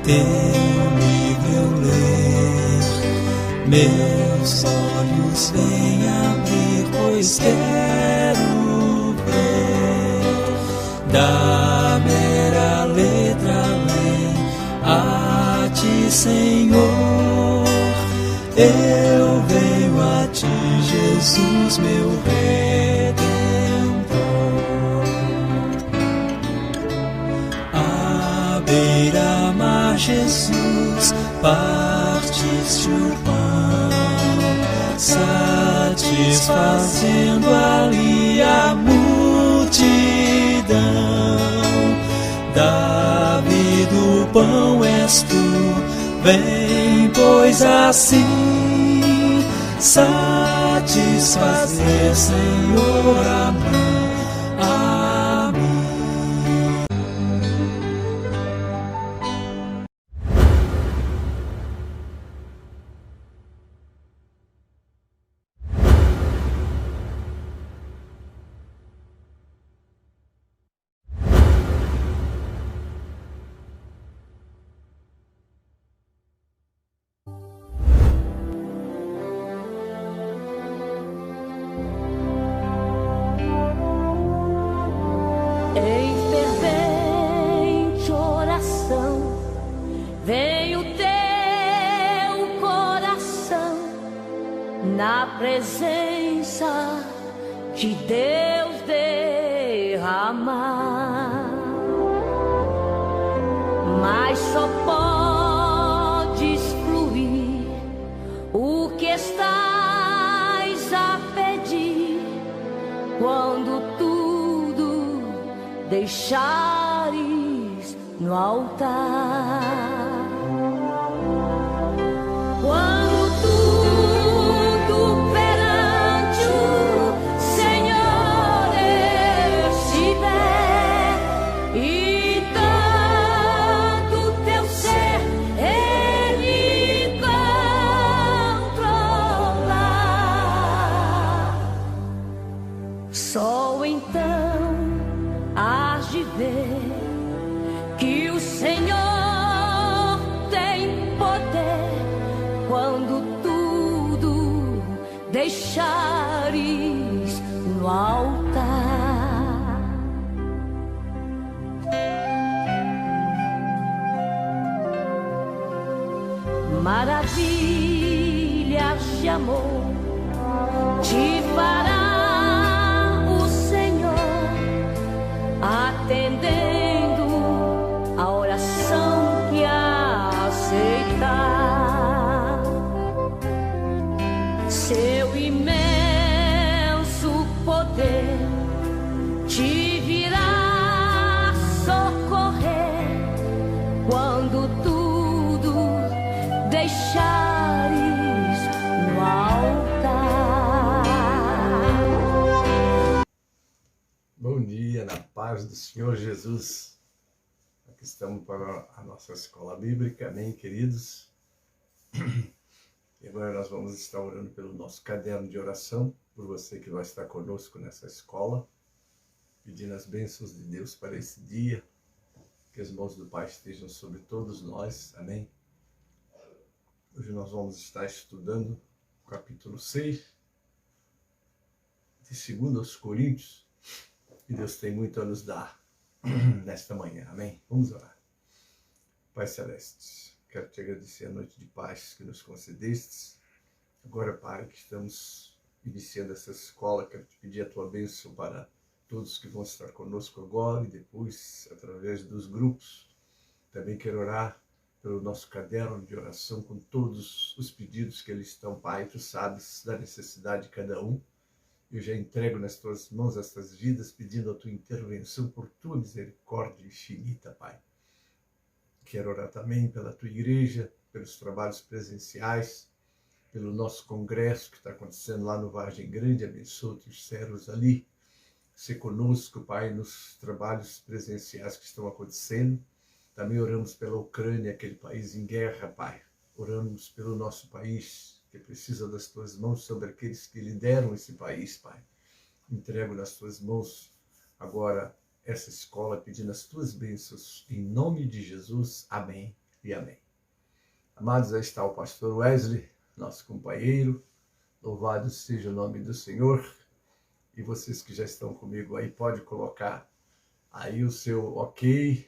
teu livro eu ler, meus olhos vêm abrir, pois quero ver da mera letra além a ti, Senhor. Eu venho a ti, Jesus, meu Redentor. À beira-mar, Jesus, partiste o pão, satisfazendo ali a multidão. Davi do pão és tu, vem, pois assim satisfazer, Senhor, a mim. Em fervente oração, vem o teu coração na presença de Deus derramar, mas só podes fluir o que estás a pedir quando deixares no altar. Quando tudo perante o Senhor estiver e tanto teu ser Ele controlar, só então hás de ver que o Senhor tem poder quando tudo deixares no altar. Maravilhas de amor te fará atendendo a oração que aceitar. Seu imenso poder te virá socorrer quando tudo deixares no altar. Bom dia, na paz do Senhor Jesus. Aqui estamos para a nossa escola bíblica, amém, queridos? E agora nós vamos estar orando pelo nosso caderno de oração, por você que vai estar conosco nessa escola, pedindo as bênçãos de Deus para esse dia, que as mãos do Pai estejam sobre todos nós, amém? Hoje nós vamos estar estudando o capítulo 6 de 2 aos Coríntios, e Deus tem muito a nos dar nesta manhã, amém? Vamos orar. Pai Celeste, quero te agradecer a noite de paz que nos concedestes. Agora, Pai, que estamos iniciando essa escola, quero te pedir a tua bênção para todos que vão estar conosco agora e depois, através dos grupos. Também quero orar pelo nosso caderno de oração com todos os pedidos que eles estão, Pai. Tu sabes da necessidade de cada um. Eu já entrego nas tuas mãos estas vidas, pedindo a tua intervenção por tua misericórdia infinita, Pai. Quero orar também pela tua igreja, pelos trabalhos presenciais, pelo nosso congresso que está acontecendo lá no Vargem Grande. Abençoa os servos ali. Se conosco, Pai, nos trabalhos presenciais que estão acontecendo. Também oramos pela Ucrânia, aquele país em guerra, Pai. Oramos pelo nosso país, que precisa das tuas mãos sobre aqueles que lideram esse país, Pai. Entrego nas tuas mãos agora essa escola, pedindo as tuas bênçãos, em nome de Jesus, amém, e amém. Amados, aí está o pastor Wesley, nosso companheiro. Louvado seja o nome do Senhor. E vocês que já estão comigo aí, pode colocar aí o seu ok.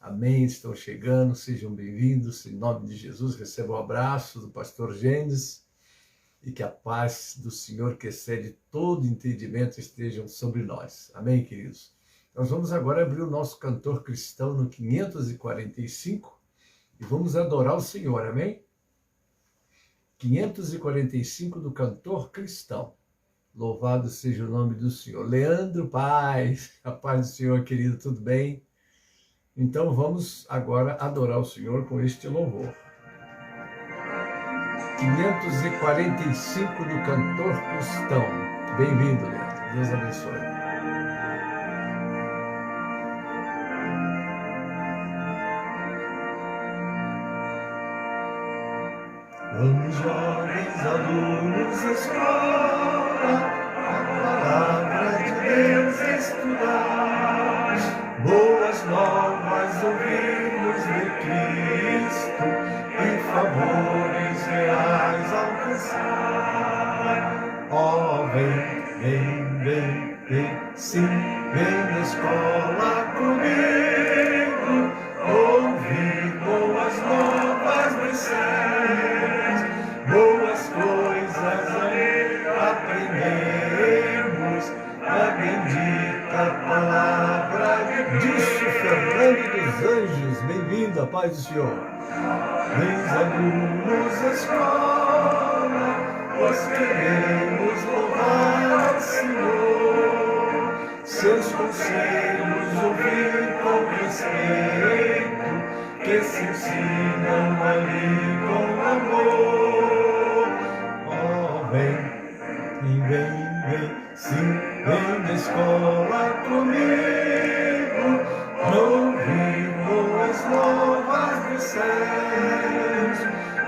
Amém, estão chegando, sejam bem-vindos. Em nome de Jesus, recebam o abraço do pastor Gênesis e que a paz do Senhor, que excede todo entendimento, estejam sobre nós. Amém, queridos? Nós vamos agora abrir o nosso cantor cristão no 545 e vamos adorar o Senhor, amém? 545 do cantor cristão. Louvado seja o nome do Senhor. Leandro Paz, a paz do Senhor, querido, tudo bem? Então vamos agora adorar o Senhor com este louvor. 545 do cantor cristão. Bem-vindo, Leandro. Deus abençoe. Vamos, jovens alunos, escola, a palavra de Deus estudar. Boas novas ouvirmos de Cristo e favores reais alcançar. Ó, vem, sim, vem na escola comigo, ouvir boas novas dos céus, boas coisas aprendemos, a bendita palavra de Disso, Fernando dos Anjos, bem-vindo, a paz do Senhor. Vens alunos escola, pois queremos louvar ao Senhor, seus conselhos ouvir com respeito, que se ensinam ali com amor. Oh, vem, sim, vem na escola comigo, ouvir boas novas dos céus,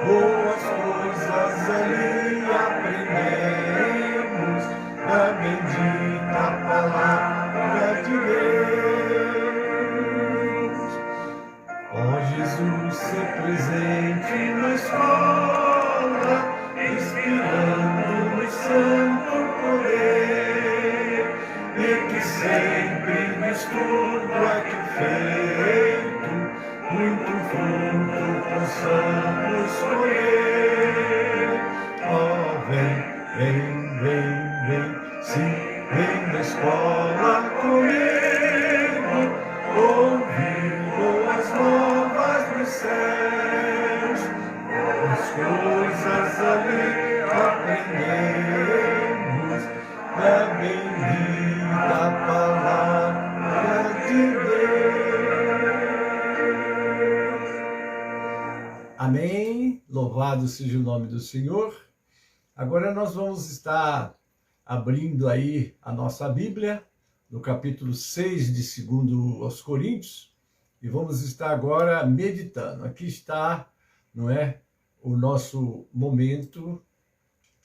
boas coisas ali aprendemos, a bendita palavra de Deus. Ó Jesus, ser presente na escola, inspirando no santo poder, e que sempre no estudo aqui feito, muito fruto possamos colher. Ó, vem, sim, vem na escola comigo, ouvir boas novas dos céus, boas coisas ali aprendemos, da bendita palavra de Deus. Amém. Louvado seja o nome do Senhor. Agora nós vamos estar abrindo aí a nossa Bíblia, no capítulo 6 de 2 aos Coríntios, e vamos estar agora meditando. Aqui está, não é, o nosso momento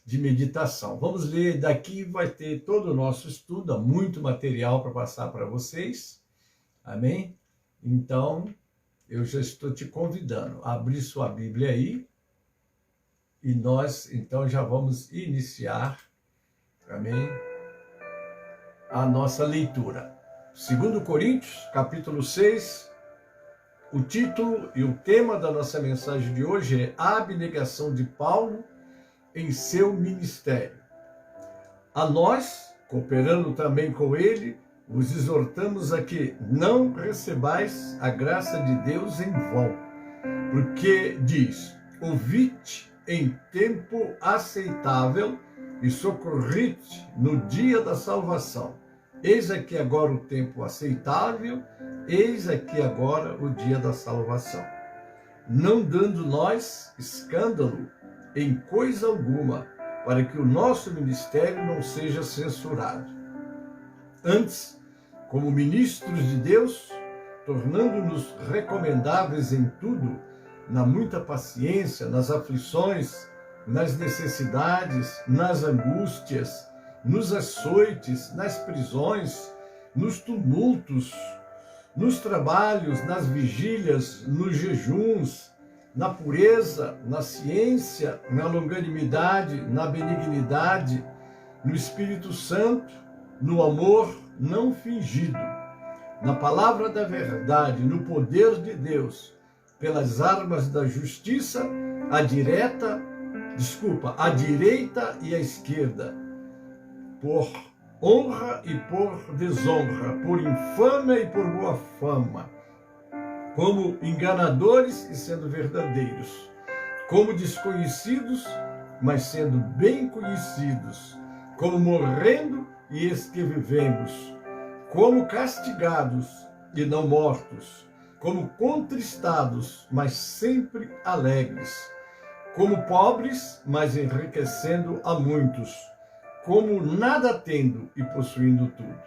de meditação. Vamos ler daqui, vai ter todo o nosso estudo, há muito material para passar para vocês. Amém? Então, eu já estou te convidando a abrir sua Bíblia aí, e nós, então, já vamos iniciar, amém, a nossa leitura. 2 Coríntios, capítulo 6, o título e o tema da nossa mensagem de hoje é a abnegação de Paulo em seu ministério. A nós, cooperando também com ele, vos exortamos a que não recebais a graça de Deus em vão, porque diz, ouvite em tempo aceitável e socorrite no dia da salvação. Eis aqui agora o tempo aceitável, eis aqui agora o dia da salvação. Não dando nós escândalo em coisa alguma, para que o nosso ministério não seja censurado. Antes, como ministros de Deus, tornando-nos recomendáveis em tudo, na muita paciência, nas aflições, nas necessidades, nas angústias, nos açoites, nas prisões, nos tumultos, nos trabalhos, nas vigílias, nos jejuns, na pureza, na ciência, na longanimidade, na benignidade, no Espírito Santo, no amor não fingido, na palavra da verdade, no poder de Deus, pelas armas da justiça, à direita e à esquerda, por honra e por desonra, por infâmia e por boa fama, como enganadores e sendo verdadeiros, como desconhecidos, mas sendo bem conhecidos, como morrendo e eis que vivemos, como castigados e não mortos, como contristados, mas sempre alegres, como pobres, mas enriquecendo a muitos, como nada tendo e possuindo tudo.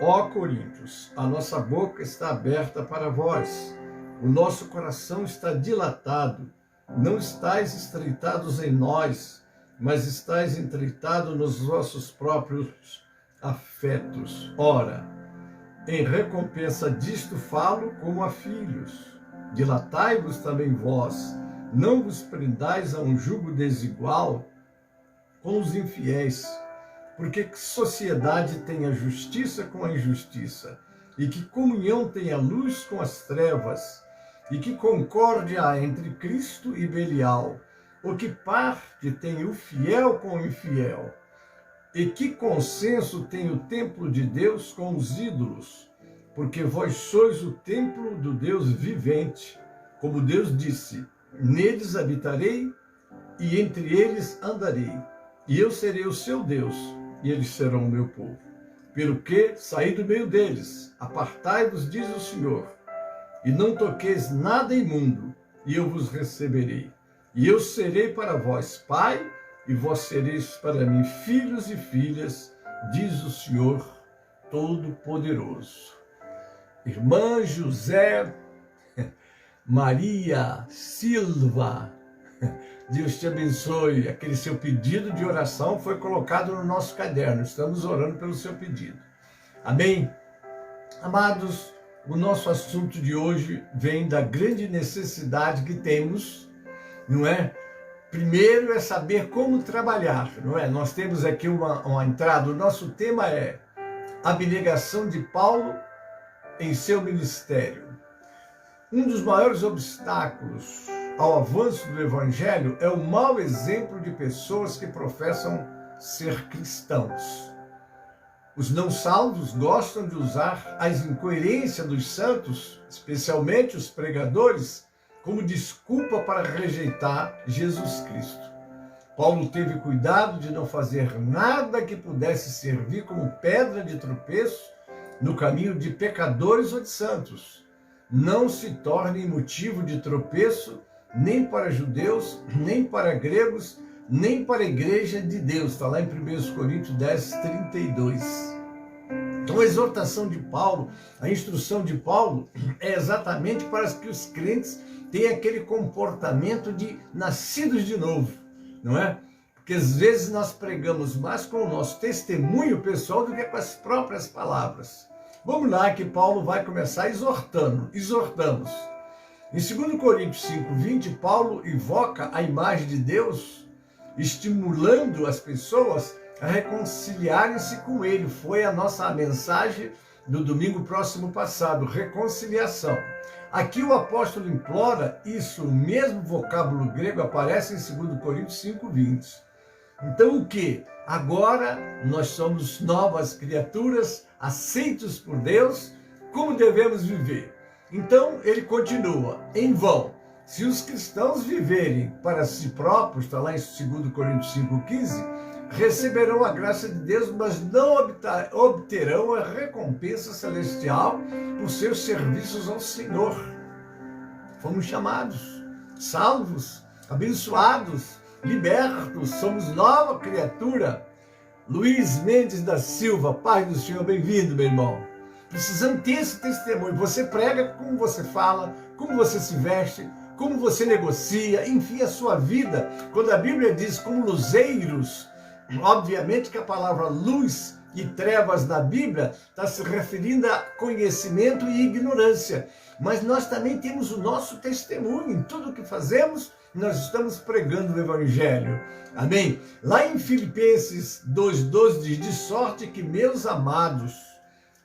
Ó Coríntios, a nossa boca está aberta para vós, o nosso coração está dilatado, não estáis estreitados em nós, mas estáis entreitados nos vossos próprios afetos. Ora, em recompensa disto falo como a filhos. Dilatai-vos também vós, não vos prendais a um jugo desigual com os infiéis, porque que sociedade tem a justiça com a injustiça, e que comunhão tem a luz com as trevas, e que concórdia há entre Cristo e Belial, ou que parte tem o fiel com o infiel, e que consenso tem o templo de Deus com os ídolos, porque vós sois o templo do Deus vivente, como Deus disse, neles habitarei e entre eles andarei, e eu serei o seu Deus, e eles serão o meu povo. Pelo que saí do meio deles, apartai-vos, diz o Senhor, e não toqueis nada imundo, e eu vos receberei. E eu serei para vós pai, e vós sereis para mim filhos e filhas, diz o Senhor Todo-Poderoso. Irmã José Maria Silva, Deus te abençoe. Aquele seu pedido de oração foi colocado no nosso caderno. Estamos orando pelo seu pedido. Amém? Amados, o nosso assunto de hoje vem da grande necessidade que temos, não é? Primeiro é saber como trabalhar, não é? Nós temos aqui uma entrada. O nosso tema é a abnegação de Paulo em seu ministério. Um dos maiores obstáculos ao avanço do Evangelho é o mau exemplo de pessoas que professam ser cristãos. Os não salvos gostam de usar as incoerências dos santos, especialmente os pregadores, como desculpa para rejeitar Jesus Cristo. Paulo teve cuidado de não fazer nada que pudesse servir como pedra de tropeço no caminho de pecadores ou de santos. Não se torne motivo de tropeço nem para judeus, nem para gregos, nem para a igreja de Deus. Está lá em 1 Coríntios 10, 32. Então a exortação de Paulo, a instrução de Paulo é exatamente para que os crentes tenham aquele comportamento de nascidos de novo, não é? Porque às vezes nós pregamos mais com o nosso testemunho pessoal do que com as próprias palavras. Vamos lá que Paulo vai começar exortamos. Em 2 Coríntios 5:20, Paulo invoca a imagem de Deus, estimulando as pessoas a reconciliarem-se com ele. Foi a nossa mensagem do domingo próximo passado, reconciliação. Aqui o apóstolo implora isso, o mesmo vocábulo grego aparece em 2 Coríntios 5:20. Então o que? Agora nós somos novas criaturas, aceitos por Deus, como devemos viver? Então ele continua, em vão, se os cristãos viverem para si próprios, está lá em 2 Coríntios 5:15, receberão a graça de Deus, mas não obterão a recompensa celestial por seus serviços ao Senhor. Fomos chamados, salvos, abençoados, libertos, somos nova criatura. Luiz Mendes da Silva, paz do Senhor, bem-vindo, meu irmão. Precisamos ter esse testemunho. Você prega como você fala, como você se veste, como você negocia, enfim, a sua vida. Quando a Bíblia diz como luzeiros, obviamente que a palavra luz e trevas na Bíblia está se referindo a conhecimento e ignorância. Mas nós também temos o nosso testemunho. Em tudo que fazemos, nós estamos pregando o Evangelho. Amém? Lá em Filipenses 2,12 diz: de sorte que, meus amados,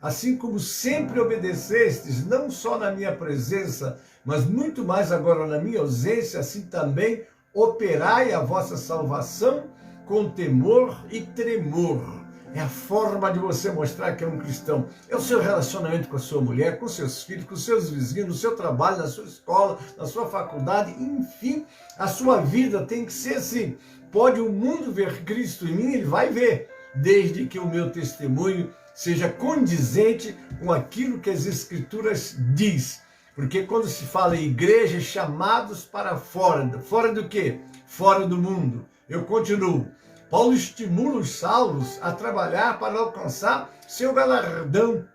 assim como sempre obedecestes, não só na minha presença, mas muito mais agora na minha ausência, assim também operai a vossa salvação com temor e tremor. É a forma de você mostrar que é um cristão. É o seu relacionamento com a sua mulher, com seus filhos, com seus vizinhos, no seu trabalho, na sua escola, na sua faculdade, enfim, a sua vida tem que ser assim. Pode o mundo ver Cristo em mim? Ele vai ver, desde que o meu testemunho seja condizente com aquilo que as Escrituras diz. Porque quando se fala em igreja, chamados para fora. Fora do quê? Fora do mundo. Eu continuo. Paulo estimula os salvos a trabalhar para alcançar seu galardão.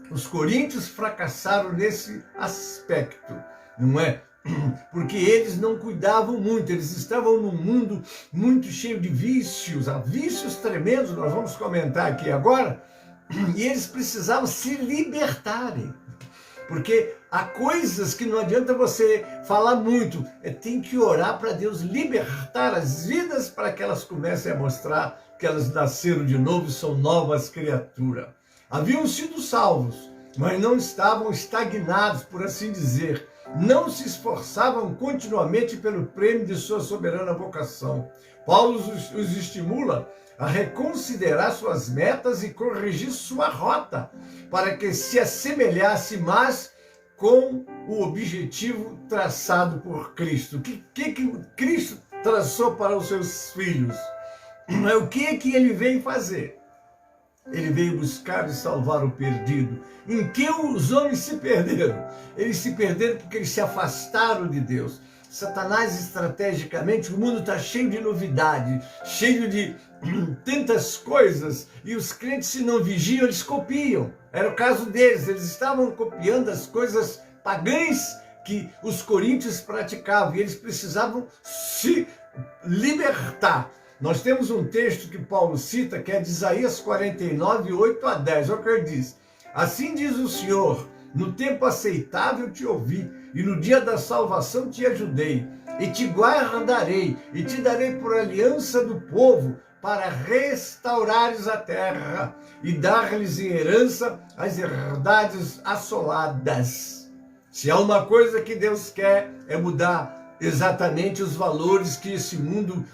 Os coríntios fracassaram nesse aspecto, não é? Porque eles não cuidavam muito, eles estavam num mundo muito cheio de vícios, há vícios tremendos, nós vamos comentar aqui agora, e eles precisavam se libertarem. Porque há coisas que não adianta você falar muito, tem que orar para Deus libertar as vidas para que elas comecem a mostrar que elas nasceram de novo e são novas criaturas. Haviam sido salvos, mas não estavam estagnados, por assim dizer. Não se esforçavam continuamente pelo prêmio de sua soberana vocação. Paulo os estimula a reconsiderar suas metas e corrigir sua rota, para que se assemelhasse mais com o objetivo traçado por Cristo. O que Cristo traçou para os seus filhos? O que ele veio fazer? Ele veio buscar e salvar o perdido. Em que os homens se perderam? Eles se perderam porque eles se afastaram de Deus. Satanás, estrategicamente, o mundo está cheio de novidade, cheio de tantas coisas, e os crentes, se não vigiam, eles copiam. Era o caso deles, eles estavam copiando as coisas pagãs que os coríntios praticavam, e eles precisavam se libertar. Nós temos um texto que Paulo cita, que é de Isaías 49, 8 a 10, olha o que ele diz: assim diz o Senhor, no tempo aceitável te ouvi, e no dia da salvação te ajudei, e te guardarei, e te darei por aliança do povo, para restaurares a terra, e dar-lhes em herança as herdades assoladas. Se há uma coisa que Deus quer, é mudar exatamente os valores que esse mundo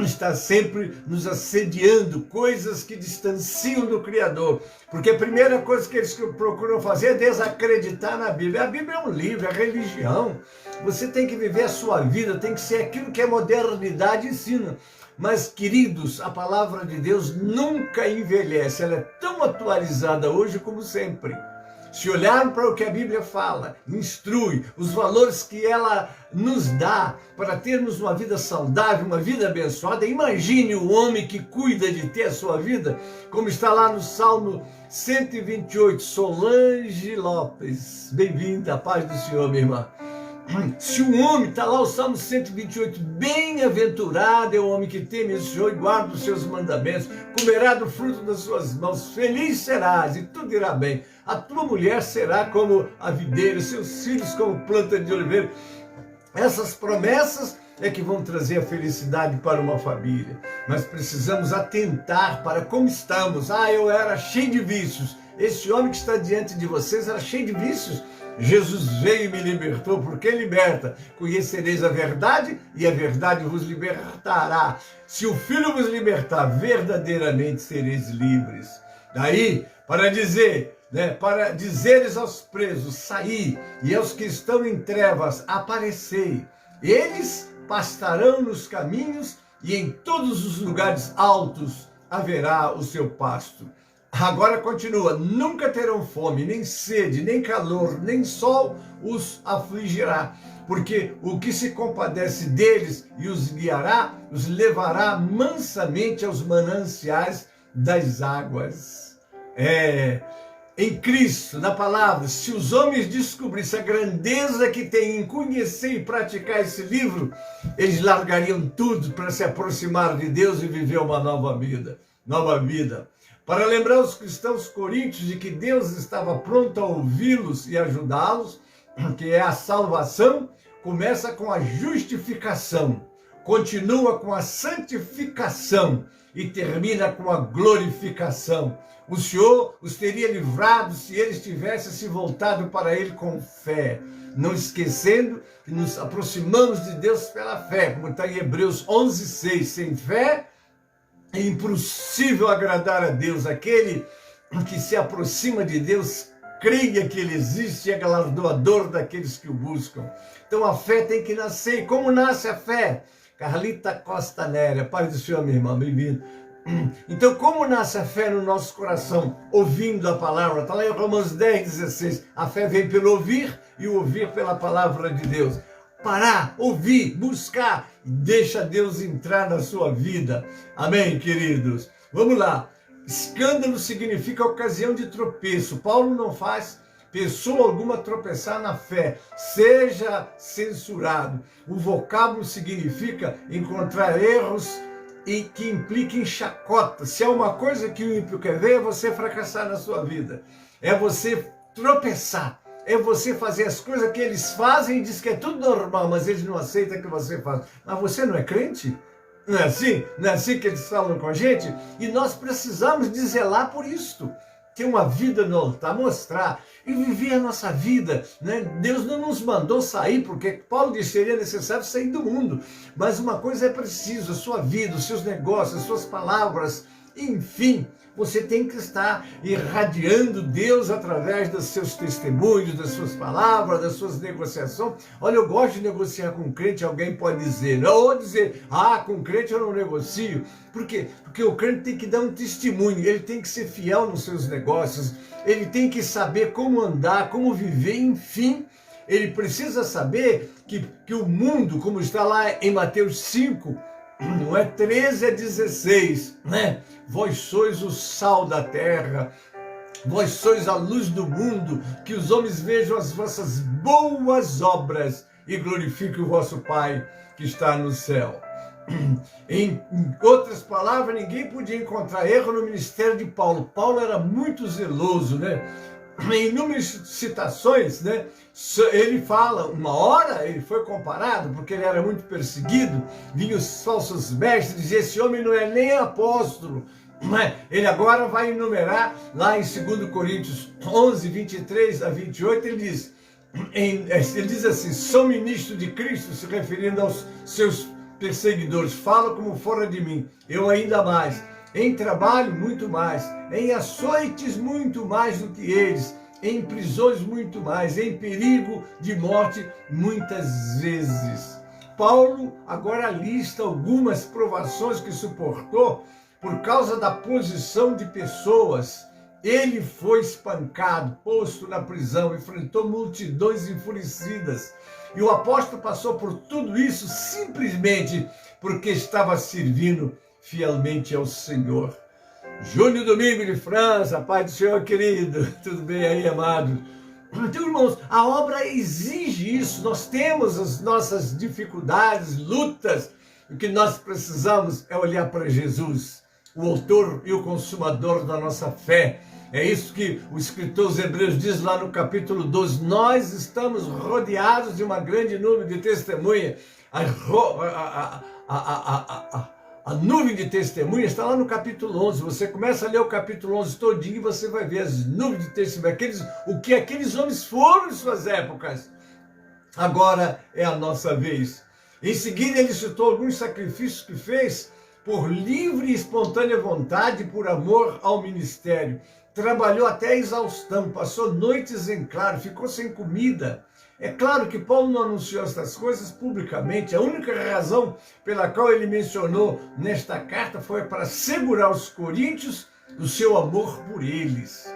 está sempre nos assediando, coisas que distanciam do Criador. Porque a primeira coisa que eles procuram fazer é desacreditar na Bíblia. A Bíblia é um livro, é religião. Você tem que viver a sua vida, tem que ser aquilo que a modernidade ensina. Mas, queridos, a palavra de Deus nunca envelhece. Ela é tão atualizada hoje como sempre. Se olharmos para o que a Bíblia fala, instrui, os valores que ela nos dá para termos uma vida saudável, uma vida abençoada, imagine o homem que cuida de ter a sua vida, como está lá no Salmo 128, Solange Lopes. Bem-vinda, a paz do Senhor, minha irmã. Se um homem, está lá o Salmo 128, bem-aventurado é o homem que teme o Senhor e guarda os seus mandamentos, comerá do fruto das suas mãos, feliz serás e tudo irá bem. A tua mulher será como a videira, seus filhos como planta de oliveira. Essas promessas é que vão trazer a felicidade para uma família. Mas precisamos atentar para como estamos. Eu era cheio de vícios. Esse homem que está diante de vocês era cheio de vícios. Jesus veio e me libertou, porque liberta. Conhecereis a verdade e a verdade vos libertará. Se o Filho vos libertar, verdadeiramente sereis livres. Daí, para dizeres aos presos, saí, e aos que estão em trevas, aparecei. Eles pastarão nos caminhos, e em todos os lugares altos haverá o seu pasto. Agora continua: nunca terão fome, nem sede, nem calor, nem sol os afligirá, porque o que se compadece deles e os guiará, os levará mansamente aos mananciais das águas. Em Cristo, na palavra, se os homens descobrissem a grandeza que tem em conhecer e praticar esse livro, eles largariam tudo para se aproximar de Deus e viver uma nova vida. para lembrar os cristãos coríntios de que Deus estava pronto a ouvi-los e ajudá-los, que é a salvação, começa com a justificação, continua com a santificação e termina com a glorificação. O Senhor os teria livrado se eles tivessem se voltado para Ele com fé, não esquecendo que nos aproximamos de Deus pela fé, como está em Hebreus 11:6. Sem fé é impossível agradar a Deus. Aquele que se aproxima de Deus creia que Ele existe e é galardoador daqueles que o buscam. Então a fé tem que nascer. E como nasce a fé? Carlita Costa Néria, paz do Senhor, minha irmã, bem-vindo. Então, como nasce a fé no nosso coração? Ouvindo a palavra. Está lá em Romanos 10:16. A fé vem pelo ouvir e o ouvir pela palavra de Deus. Parar, ouvir, buscar, deixa Deus entrar na sua vida. Amém, queridos? Vamos lá. Escândalo significa ocasião de tropeço. Paulo não faz pessoa alguma tropeçar na fé, seja censurado. O vocábulo significa encontrar erros e que impliquem chacota. Se há uma coisa que o ímpio quer ver, é você fracassar na sua vida. É você tropeçar. É você fazer as coisas que eles fazem e diz que é tudo normal, mas eles não aceitam que você faça. Mas você não é crente? Não é assim? Não é assim que eles falam com a gente? E nós precisamos de zelar por isto. Ter uma vida no altar, mostrar e viver a nossa vida, né? Deus não nos mandou sair, porque Paulo disse que seria necessário sair do mundo. Mas uma coisa é preciso, a sua vida, os seus negócios, as suas palavras, enfim, você tem que estar irradiando Deus através dos seus testemunhos, das suas palavras, das suas negociações. Olha, eu gosto de negociar com crente, alguém pode dizer, não, ou dizer, com crente eu não negocio. Por quê? Porque o crente tem que dar um testemunho, ele tem que ser fiel nos seus negócios, ele tem que saber como andar, como viver, enfim. Ele precisa saber que o mundo, como está lá em Mateus 5, não é 13-16, né? Vós sois o sal da terra, vós sois a luz do mundo, que os homens vejam as vossas boas obras e glorifiquem o vosso Pai que está no céu. Em outras palavras, ninguém podia encontrar erro no ministério de Paulo. Paulo era muito zeloso, né? Em inúmeras citações, né? Ele fala, uma hora ele foi comparado, porque ele era muito perseguido, vinham os falsos mestres, dizia, esse homem não é nem apóstolo. Ele agora vai enumerar, lá em 2 Coríntios 11:23-28, ele diz assim, sou ministro de Cristo, se referindo aos seus perseguidores, falo como fora de mim, eu ainda mais, em trabalho muito mais, em açoites muito mais do que eles, em prisões muito mais, em perigo de morte muitas vezes. Paulo agora lista algumas provações que suportou por causa da posição de pessoas. Ele foi espancado, posto na prisão, enfrentou multidões enfurecidas. E o apóstolo passou por tudo isso simplesmente porque estava servindo fielmente ao Senhor. Júnior Domingo de França, paz do Senhor, querido. Tudo bem aí, amado? Então, irmãos, a obra exige isso. Nós temos as nossas dificuldades, lutas. O que nós precisamos é olhar para Jesus, o autor e o consumador da nossa fé. É isso que o escritor aos Hebreus diz lá no capítulo 12. Nós estamos rodeados de uma grande nuvem de testemunha. A nuvem de testemunha está lá no capítulo 11. Você começa a ler o capítulo 11 todinho e você vai ver as nuvens de testemunha. O que aqueles homens foram em suas épocas. Agora é a nossa vez. Em seguida ele citou alguns sacrifícios que fez por livre e espontânea vontade, por amor ao ministério. Trabalhou até a exaustão, passou noites em claro, ficou sem comida. É claro que Paulo não anunciou estas coisas publicamente. A única razão pela qual ele mencionou nesta carta foi para segurar os coríntios o seu amor por eles.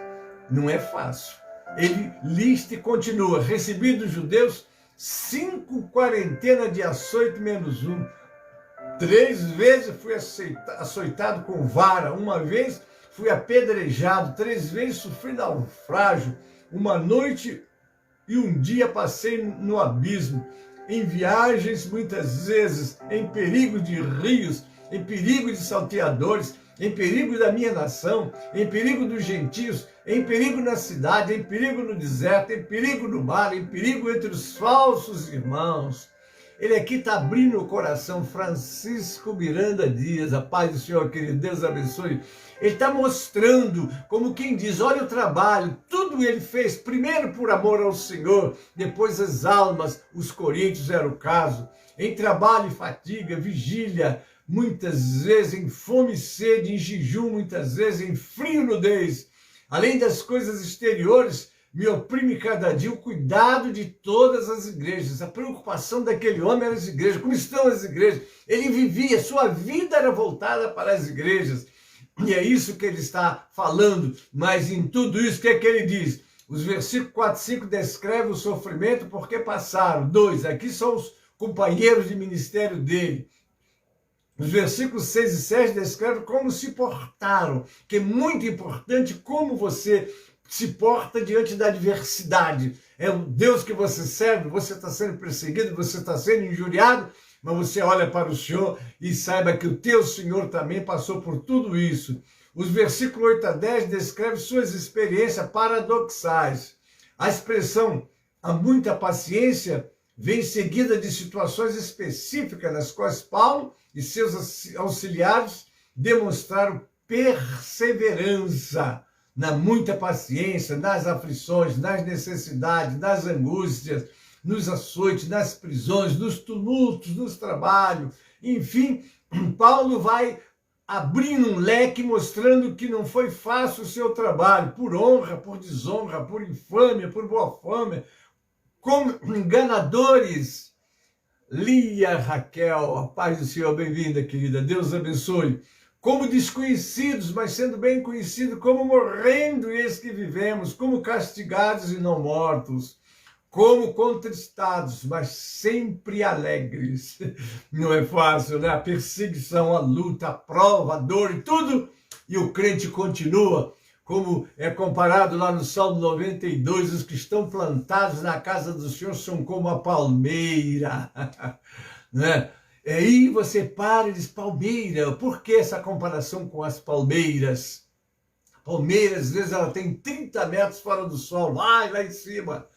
Não é fácil. Ele lista e continua. Recebi dos judeus 5 quarentenas de açoite menos 1. 3 vezes fui açoitado com vara. 1 vez fui apedrejado. 3 vezes sofri naufrágio. 1 noite e 1 dia passei no abismo, em viagens muitas vezes, em perigo de rios, em perigo de salteadores, em perigo da minha nação, em perigo dos gentios, em perigo na cidade, em perigo no deserto, em perigo no mar, em perigo entre os falsos irmãos. Ele aqui está abrindo o coração. Francisco Miranda Dias, a paz do Senhor, querido, Deus abençoe. Ele está mostrando, como quem diz, olha o trabalho, tudo ele fez, primeiro por amor ao Senhor, depois as almas, os coríntios era o caso, em trabalho e fatiga, vigília, muitas vezes em fome e sede, em jejum, muitas vezes em frio e nudez. Além das coisas exteriores, me oprime cada dia o cuidado de todas as igrejas. A preocupação daquele homem era as igrejas. Como estão as igrejas? Ele vivia, sua vida era voltada para as igrejas. E é isso que ele está falando. Mas em tudo isso, o que é que ele diz? Os versículos 4 e 5 descrevem o sofrimento porque passaram. 2, aqui são os companheiros de ministério dele. Os versículos 6 e 7 descrevem como se portaram, que é muito importante como você se porta diante da adversidade. É o Deus que você serve, você está sendo perseguido, você está sendo injuriado, mas você olha para o Senhor e saiba que o teu Senhor também passou por tudo isso. Os versículos 8 a 10 descrevem suas experiências paradoxais. A expressão "há muita paciência" vem seguida de situações específicas nas quais Paulo e seus auxiliares demonstraram perseverança, na muita paciência, nas aflições, nas necessidades, nas angústias, nos açoites, nas prisões, nos tumultos, nos trabalhos. Enfim, Paulo vai abrindo um leque, mostrando que não foi fácil o seu trabalho, por honra, por desonra, por infâmia, por boa fama, como enganadores. Lia Raquel, a paz do Senhor, bem-vinda, querida, Deus abençoe. Como desconhecidos, mas sendo bem conhecidos, como morrendo e eis que vivemos, como castigados e não mortos, como contristados, mas sempre alegres. Não é fácil, né? A perseguição, a luta, a prova, a dor e tudo, e o crente continua, como é comparado lá no Salmo 92, os que estão plantados na casa do Senhor são como a palmeira, né? E aí você para e diz, palmeira, por que essa comparação com as palmeiras? A palmeira, às vezes, ela tem 30 metros fora do solo, lá em cima.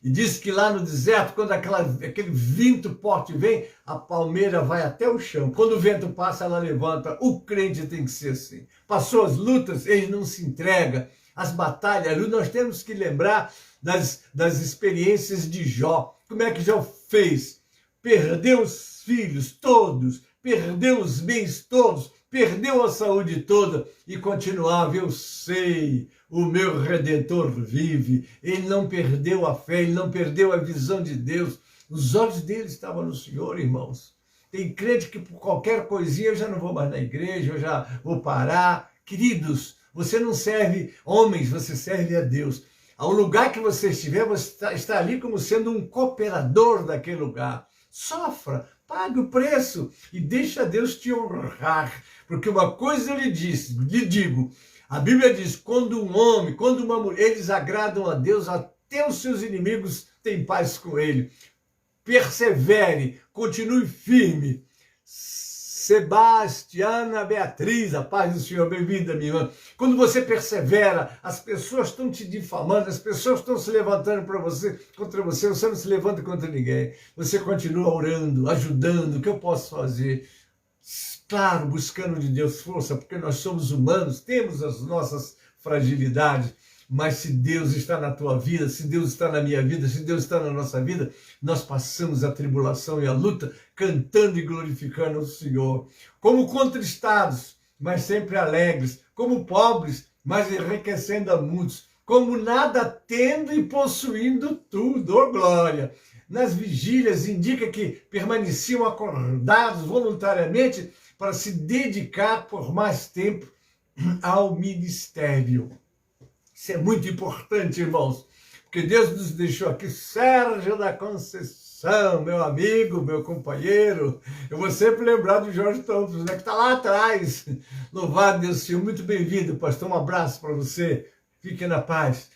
E diz que lá no deserto, quando aquele vento forte vem, a palmeira vai até o chão. Quando o vento passa, ela levanta. O crente tem que ser assim. Passou as lutas, ele não se entrega. As batalhas, nós temos que lembrar das experiências de Jó. Como é que Jó fez? Perdeu os filhos todos, perdeu os bens todos, perdeu a saúde toda e continuava, eu sei, o meu Redentor vive. Ele não perdeu a fé, ele não perdeu a visão de Deus. Os olhos dele estavam no Senhor, irmãos. Tem crente que por qualquer coisinha eu já não vou mais na igreja, eu já vou parar. Queridos, você não serve homens, você serve a Deus. Ao lugar que você estiver, você está ali como sendo um cooperador daquele lugar. Sofra, pague o preço e deixa Deus te honrar. Porque uma coisa eu lhe digo, a Bíblia diz, quando um homem, quando uma mulher, eles agradam a Deus, até os seus inimigos têm paz com ele. Persevere, continue firme. Sebastiana Beatriz, a paz do Senhor, bem-vinda, minha irmã. Quando você persevera, as pessoas estão te difamando, as pessoas estão se levantando contra você, você não se levanta contra ninguém. Você continua orando, ajudando, o que eu posso fazer? Claro, buscando de Deus força, porque nós somos humanos, temos as nossas fragilidades, mas se Deus está na tua vida, se Deus está na minha vida, se Deus está na nossa vida, nós passamos a tribulação e a luta cantando e glorificando o Senhor. Como contristados, mas sempre alegres. Como pobres, mas enriquecendo a muitos. Como nada tendo e possuindo tudo. Oh, glória! Nas vigílias indica que permaneciam acordados voluntariamente para se dedicar por mais tempo ao ministério. Isso é muito importante, irmãos, porque Deus nos deixou aqui. Sérgio da Conceição, meu amigo, meu companheiro. Eu vou sempre lembrar do Jorge Thompson, né, que está lá atrás. Louvado Deus, Senhor. Muito bem-vindo, pastor. Um abraço para você. Fique na paz.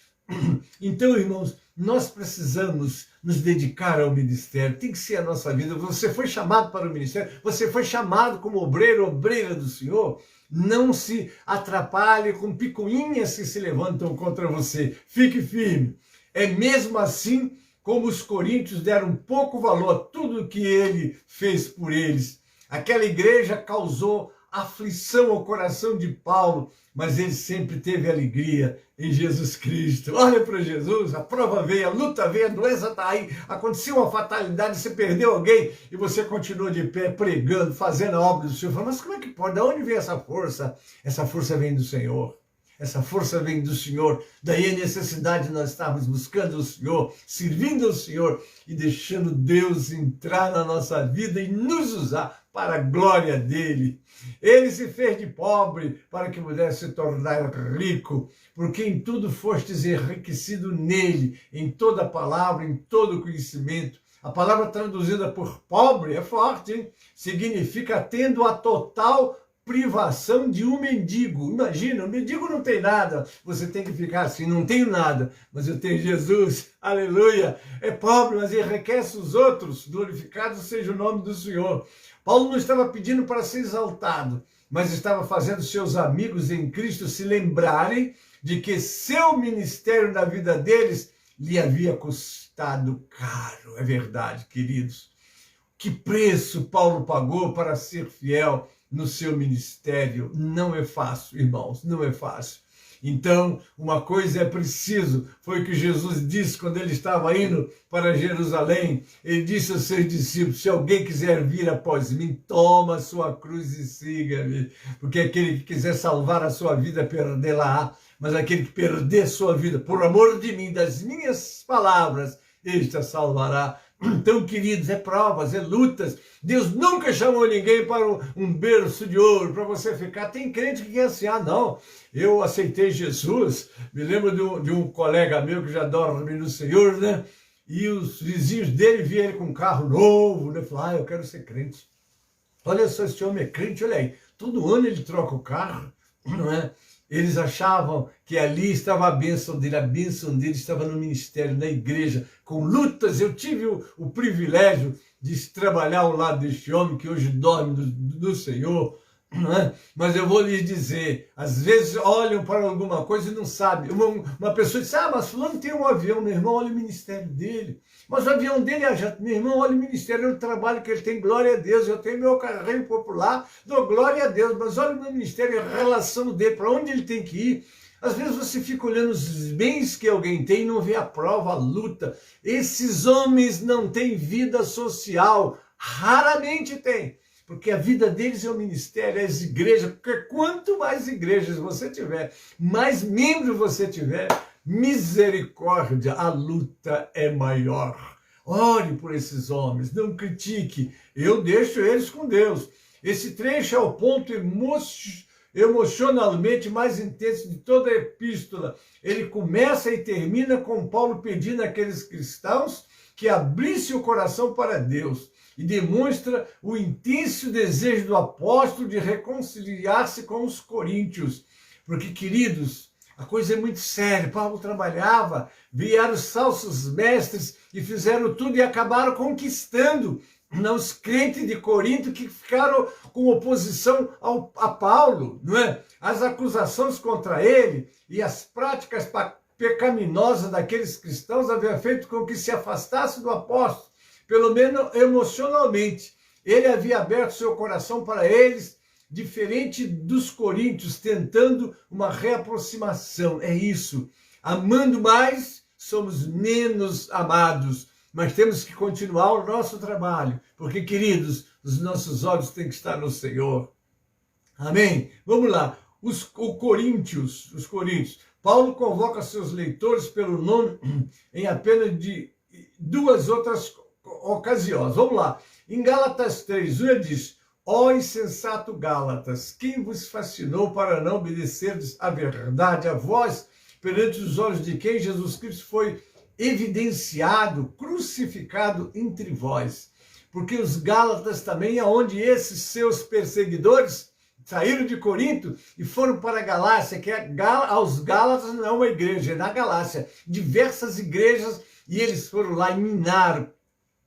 Então, irmãos, nós precisamos nos dedicar ao ministério. Tem que ser a nossa vida. Você foi chamado para o ministério. Você foi chamado como obreiro, obreira do Senhor. Não se atrapalhe com picuinhas que se levantam contra você. Fique firme. É mesmo assim como os coríntios deram pouco valor a tudo que ele fez por eles. Aquela igreja causou aflição ao coração de Paulo, mas ele sempre teve alegria em Jesus Cristo. Olha para Jesus, a prova veio, a luta veio, a doença está aí, aconteceu uma fatalidade, você perdeu alguém e você continua de pé pregando, fazendo a obra do Senhor. Fala, mas como é que pode? De onde vem essa força? Essa força vem do Senhor. Essa força vem do Senhor. Daí a necessidade de nós estarmos buscando o Senhor, servindo ao Senhor e deixando Deus entrar na nossa vida e nos usar para a glória dele. Ele se fez de pobre para que pudesse se tornar rico, porque em tudo fostes enriquecido nele, em toda palavra, em todo conhecimento. A palavra traduzida por pobre é forte, hein? Significa tendo a total privação de um mendigo. Imagina, o mendigo não tem nada, você tem que ficar assim, não tenho nada, mas eu tenho Jesus, aleluia. É pobre, mas enriquece os outros, glorificado seja o nome do Senhor. Paulo não estava pedindo para ser exaltado, mas estava fazendo seus amigos em Cristo se lembrarem de que seu ministério na vida deles lhe havia custado caro. É verdade, queridos. Que preço Paulo pagou para ser fiel no seu ministério. Não é fácil, irmãos, não é fácil. Então, uma coisa é preciso, foi o que Jesus disse quando ele estava indo para Jerusalém. Ele disse aos seus discípulos, se alguém quiser vir após mim, toma a sua cruz e siga-me. Porque aquele que quiser salvar a sua vida, perdê-la-á. Mas aquele que perder sua vida, por amor de mim, das minhas palavras, este a salvará. Então, queridos, é provas, é lutas. Deus nunca chamou ninguém para um berço de ouro, para você ficar. Tem crente que quer assim, não, eu aceitei Jesus. Me lembro de um colega meu que já dorme no Senhor, né? E os vizinhos dele viam ele com um carro novo, né? Falaram, eu quero ser crente. Olha só, esse homem é crente, olha aí. Todo ano ele troca o carro, não é? Eles achavam que ali estava a bênção dele estava no ministério, na igreja, com lutas. Eu tive o privilégio de trabalhar ao lado deste homem que hoje dorme do Senhor, não é? Mas eu vou lhes dizer, às vezes olham para alguma coisa e não sabem. Uma pessoa diz, mas fulano tem um avião, meu irmão, olha o ministério dele. Mas o avião dele é jato, meu irmão, olha o ministério, olha o trabalho que ele tem, glória a Deus. Eu tenho meu carrinho popular, dou glória a Deus, mas olha o meu ministério, a relação dele, para onde ele tem que ir. Às vezes você fica olhando os bens que alguém tem e não vê a prova, a luta. Esses homens não têm vida social, raramente têm. Porque a vida deles é o ministério, é as igrejas, porque quanto mais igrejas você tiver, mais membros você tiver, misericórdia, a luta é maior. Ore por esses homens, não critique, eu deixo eles com Deus. Esse trecho é o ponto emocionalmente mais intenso de toda a epístola. Ele começa e termina com Paulo pedindo àqueles cristãos que abrissem o coração para Deus. E demonstra o intenso desejo do apóstolo de reconciliar-se com os coríntios. Porque, queridos, a coisa é muito séria. Paulo trabalhava, vieram os falsos mestres e fizeram tudo e acabaram conquistando os crentes de Corinto que ficaram com oposição a Paulo, não é? As acusações contra ele e as práticas pecaminosas daqueles cristãos haviam feito com que se afastasse do apóstolo. Pelo menos emocionalmente, ele havia aberto seu coração para eles, diferente dos coríntios, tentando uma reaproximação. É isso, amando mais, somos menos amados, mas temos que continuar o nosso trabalho, porque, queridos, os nossos olhos têm que estar no Senhor. Amém? Vamos lá, os coríntios, Paulo convoca seus leitores pelo nome em apenas de duas outras ocasiões. Vamos lá. Em Gálatas 3:1 ele diz, ó insensato Gálatas, quem vos fascinou para não obedecerdes a verdade, a vós, perante os olhos de quem Jesus Cristo foi evidenciado, crucificado entre vós. Porque os Gálatas também, aonde esses seus perseguidores saíram de Corinto e foram para a Galácia, que aos Gálatas não é uma igreja, é na Galácia, diversas igrejas, e eles foram lá e minaram,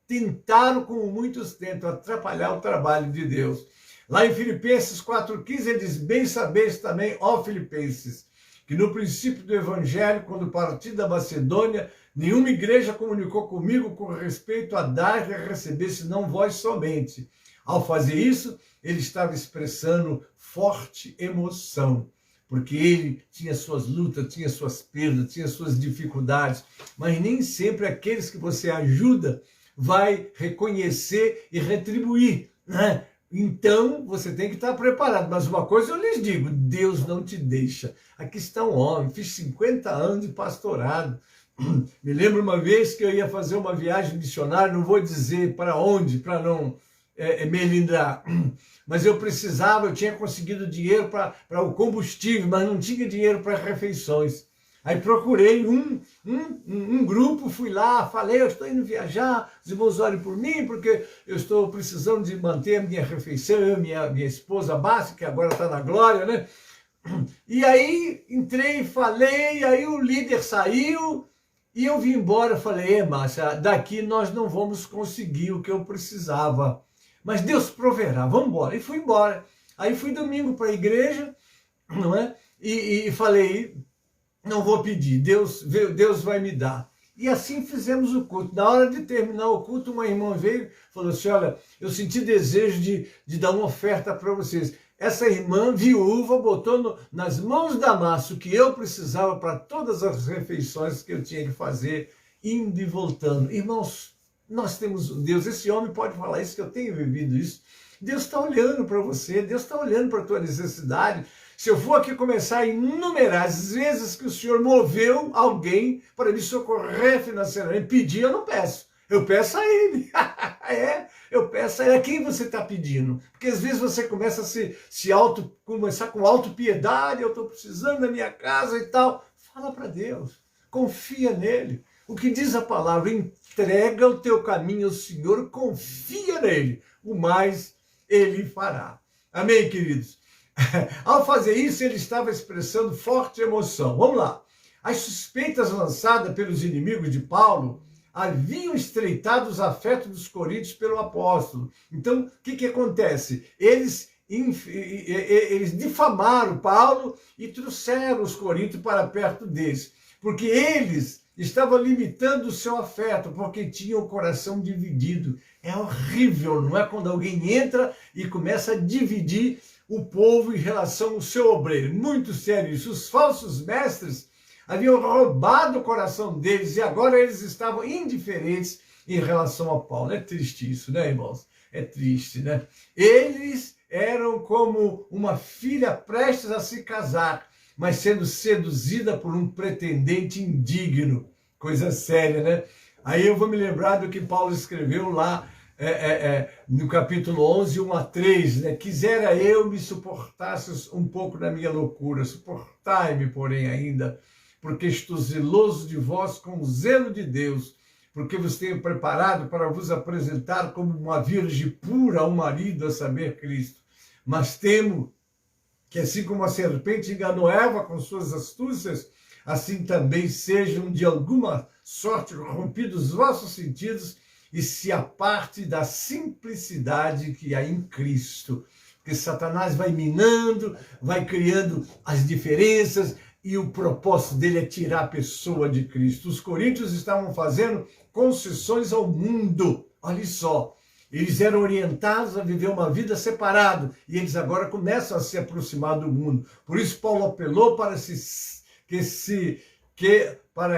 tentaram, como muitos tentam, atrapalhar o trabalho de Deus. Lá em Filipenses 4,15 ele diz, bem sabeis também, ó Filipenses, que no princípio do evangelho, quando parti da Macedônia, nenhuma igreja comunicou comigo com respeito a dar e a receber, senão vós somente. Ao fazer isso, ele estava expressando forte emoção, porque ele tinha suas lutas, tinha suas perdas, tinha suas dificuldades, mas nem sempre aqueles que você ajuda vai reconhecer e retribuir, né? Então, você tem que estar preparado. Mas uma coisa eu lhes digo, Deus não te deixa. Aqui está um homem, fiz 50 anos de pastorado. Me lembro uma vez que eu ia fazer uma viagem missionária, não vou dizer para onde, para não melindrar. Mas eu tinha conseguido dinheiro para o combustível, mas não tinha dinheiro para refeições. Aí procurei um grupo, fui lá, falei, eu estou indo viajar, os irmãos orem por mim, porque eu estou precisando de manter a minha refeição, eu e minha esposa Bárbara, que agora está na glória, né? E aí entrei, falei, aí o líder saiu e eu vim embora, falei, Márcia, daqui nós não vamos conseguir o que eu precisava, mas Deus proverá, vamos embora. E fui embora. Aí fui domingo para a igreja, não é? E falei, não vou pedir, Deus vai me dar. E assim fizemos o culto. Na hora de terminar o culto, uma irmã veio e falou assim, olha, eu senti desejo de dar uma oferta para vocês. Essa irmã, viúva, botou nas mãos da Márcia o que eu precisava para todas as refeições que eu tinha que fazer, indo e voltando. Irmãos, nós temos um Deus, esse homem pode falar isso, que eu tenho vivido isso. Deus está olhando para você, Deus está olhando para a tua necessidade. Se eu for aqui começar a enumerar as vezes que o Senhor moveu alguém para me socorrer financeiramente, pedir, eu não peço. Eu peço a Ele. Eu peço a Ele. A quem você está pedindo? Porque às vezes você começa a começar com autopiedade, eu estou precisando da minha casa e tal. Fala para Deus. Confia nele. O que diz a palavra? Entrega o teu caminho ao Senhor, confia nele. O mais Ele fará. Amém, queridos? Ao fazer isso, ele estava expressando forte emoção. Vamos lá. As suspeitas lançadas pelos inimigos de Paulo haviam estreitado os afetos dos coríntios pelo apóstolo. Então, o que acontece? Eles difamaram Paulo e trouxeram os coríntios para perto deles, porque eles estavam limitando o seu afeto, porque tinham o coração dividido. É horrível, não é? Quando alguém entra e começa a dividir o povo em relação ao seu obreiro. Muito sério isso. Os falsos mestres haviam roubado o coração deles e agora eles estavam indiferentes em relação a Paulo. É triste isso, né, irmãos? É triste, né? Eles eram como uma filha prestes a se casar, mas sendo seduzida por um pretendente indigno. Coisa séria, né? Aí eu vou me lembrar do que Paulo escreveu lá no capítulo 11, 1-3, né? Quisera eu me suportasses um pouco na minha loucura, suportai-me, porém, ainda, porque estou zeloso de vós com o zelo de Deus, porque vos tenho preparado para vos apresentar como uma virgem pura ao marido, a saber, Cristo. Mas temo que, assim como a serpente enganou Eva com suas astúcias, assim também sejam de alguma sorte rompidos os vossos sentidos e se aparte da simplicidade que há em Cristo. Porque Satanás vai minando, vai criando as diferenças e o propósito dele é tirar a pessoa de Cristo. Os coríntios estavam fazendo concessões ao mundo. Olha só, eles eram orientados a viver uma vida separada e eles agora começam a se aproximar do mundo. Por isso Paulo apelou para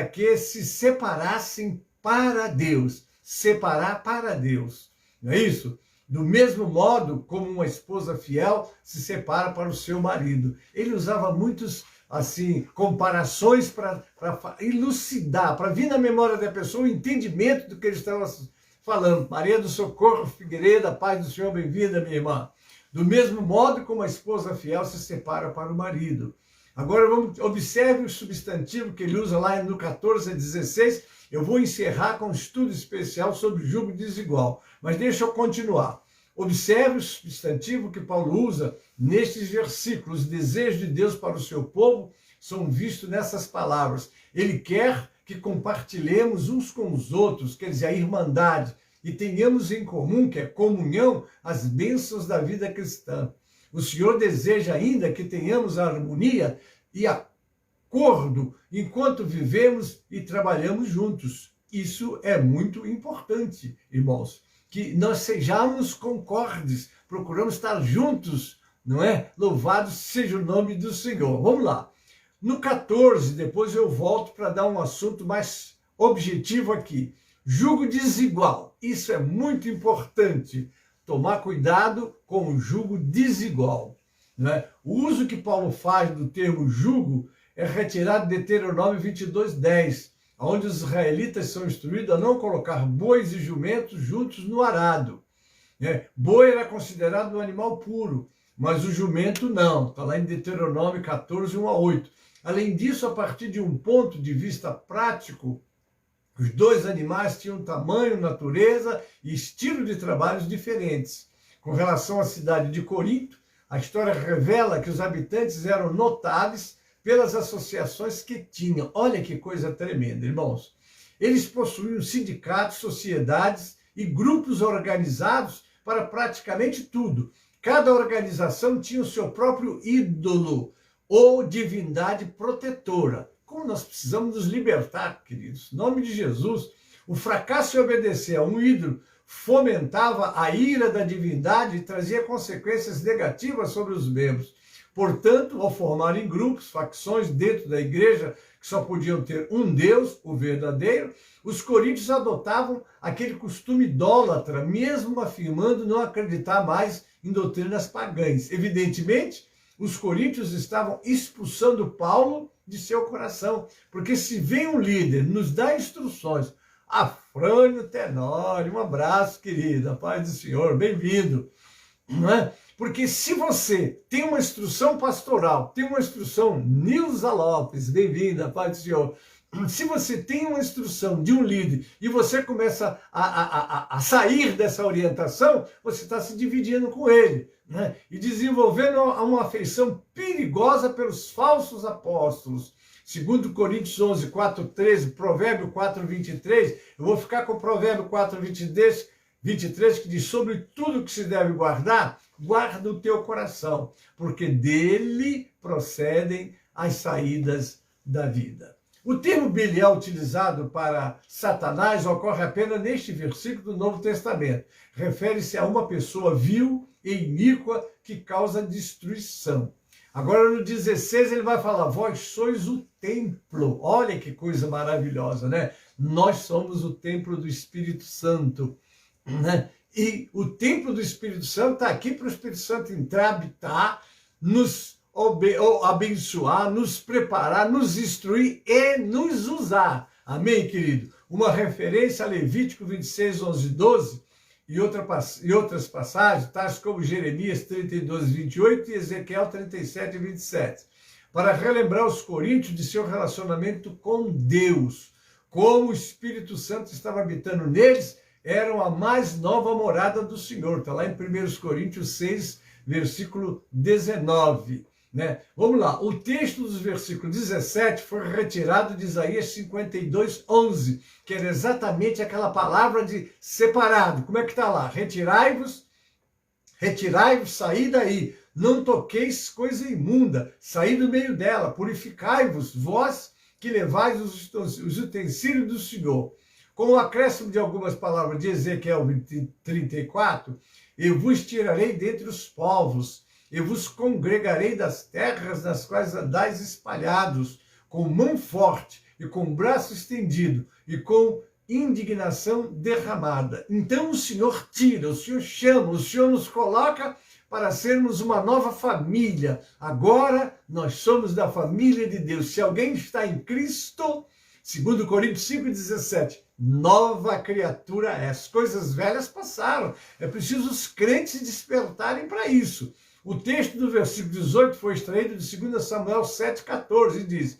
que se separassem para Deus. Separar para Deus, não é isso? Do mesmo modo como uma esposa fiel se separa para o seu marido. Ele usava muitos, assim, comparações para elucidar, para vir na memória da pessoa o entendimento do que ele estava falando. Maria do Socorro Figueiredo, paz do Senhor, bem-vinda, minha irmã. Do mesmo modo como a esposa fiel se separa para o marido. Agora observe o substantivo que ele usa lá no 14-16. Eu vou encerrar com um estudo especial sobre jugo desigual, mas deixa eu continuar. Observe o substantivo que Paulo usa nestes versículos. Os desejos de Deus para o seu povo são vistos nessas palavras. Ele quer que compartilhemos uns com os outros, quer dizer, a irmandade, e tenhamos em comum, que é comunhão, as bênçãos da vida cristã. O Senhor deseja ainda que tenhamos a harmonia e acordo enquanto vivemos e trabalhamos juntos. Isso é muito importante, irmãos, que nós sejamos concordes, procuramos estar juntos, não é? Louvado seja o nome do Senhor. Vamos lá. No 14, depois eu volto para dar um assunto mais objetivo aqui. Jugo desigual. Isso é muito importante. Tomar cuidado com o jugo desigual. Não é? O uso que Paulo faz do termo jugo é retirado de Deuteronômio 22:10, onde os israelitas são instruídos a não colocar bois e jumentos juntos no arado. Boi era considerado um animal puro, mas o jumento não. Está lá em Deuteronômio 14, 1-8. Além disso, a partir de um ponto de vista prático, os dois animais tinham tamanho, natureza e estilo de trabalhos diferentes. Com relação à cidade de Corinto, a história revela que os habitantes eram notáveis pelas associações que tinham. Olha que coisa tremenda, irmãos. Eles possuíam sindicatos, sociedades e grupos organizados para praticamente tudo. Cada organização tinha o seu próprio ídolo ou divindade protetora. Como nós precisamos nos libertar, queridos. Em nome de Jesus, o fracasso em obedecer a um ídolo fomentava a ira da divindade e trazia consequências negativas sobre os membros. Portanto, ao formarem grupos, facções dentro da igreja, que só podiam ter um Deus, o verdadeiro, os coríntios adotavam aquele costume idólatra, mesmo afirmando não acreditar mais em doutrinas pagãs. Evidentemente, os coríntios estavam expulsando Paulo de seu coração, porque se vem um líder, nos dá instruções, Afrânio Tenório, um abraço, querida, paz do Senhor, bem-vindo, não é? Porque se você tem uma instrução pastoral, tem uma instrução, Nilza Lopes, bem-vinda, paz do Senhor, se você tem uma instrução de um líder e você começa a sair dessa orientação, você está se dividindo com ele, né? E desenvolvendo uma afeição perigosa pelos falsos apóstolos. Segundo Coríntios 11, 4:13, Provérbio 4:23, eu vou ficar com o Provérbio 4:23, que diz: sobre tudo que se deve guardar, guarda o teu coração, porque dele procedem as saídas da vida. O termo Belial utilizado para Satanás ocorre apenas neste versículo do Novo Testamento. Refere-se a uma pessoa vil e iníqua que causa destruição. Agora no 16 ele vai falar: vós sois o templo. Olha que coisa maravilhosa, né? Nós somos o templo do Espírito Santo, né? E o templo do Espírito Santo está aqui para o Espírito Santo entrar, habitar, nos abençoar, nos preparar, nos instruir e nos usar. Amém, querido? Uma referência a Levítico 26, 11, 12 e outras passagens, tais como Jeremias 32, 28 e Ezequiel 37, 27, para relembrar os coríntios de seu relacionamento com Deus. Como o Espírito Santo estava habitando neles, eram a mais nova morada do Senhor. Está lá em 1 Coríntios 6, versículo 19. Né? Vamos lá, o texto dos versículos 17 foi retirado de Isaías 52, 11, que era exatamente aquela palavra de separado. Como é que está lá? Retirai-vos, saí daí, não toqueis coisa imunda, saí do meio dela, purificai-vos, vós que levais os utensílios do Senhor. Com o acréscimo de algumas palavras de Ezequiel 34, eu vos tirarei dentre os povos, eu vos congregarei das terras nas quais andais espalhados, com mão forte e com braço estendido e com indignação derramada. Então o Senhor tira, o Senhor chama, o Senhor nos coloca para sermos uma nova família. Agora nós somos da família de Deus. Se alguém está em Cristo, 2 Coríntios 5,17, nova criatura é. As coisas velhas passaram. É preciso os crentes despertarem para isso. O texto do versículo 18 foi extraído de 2 Samuel 7,14 e diz: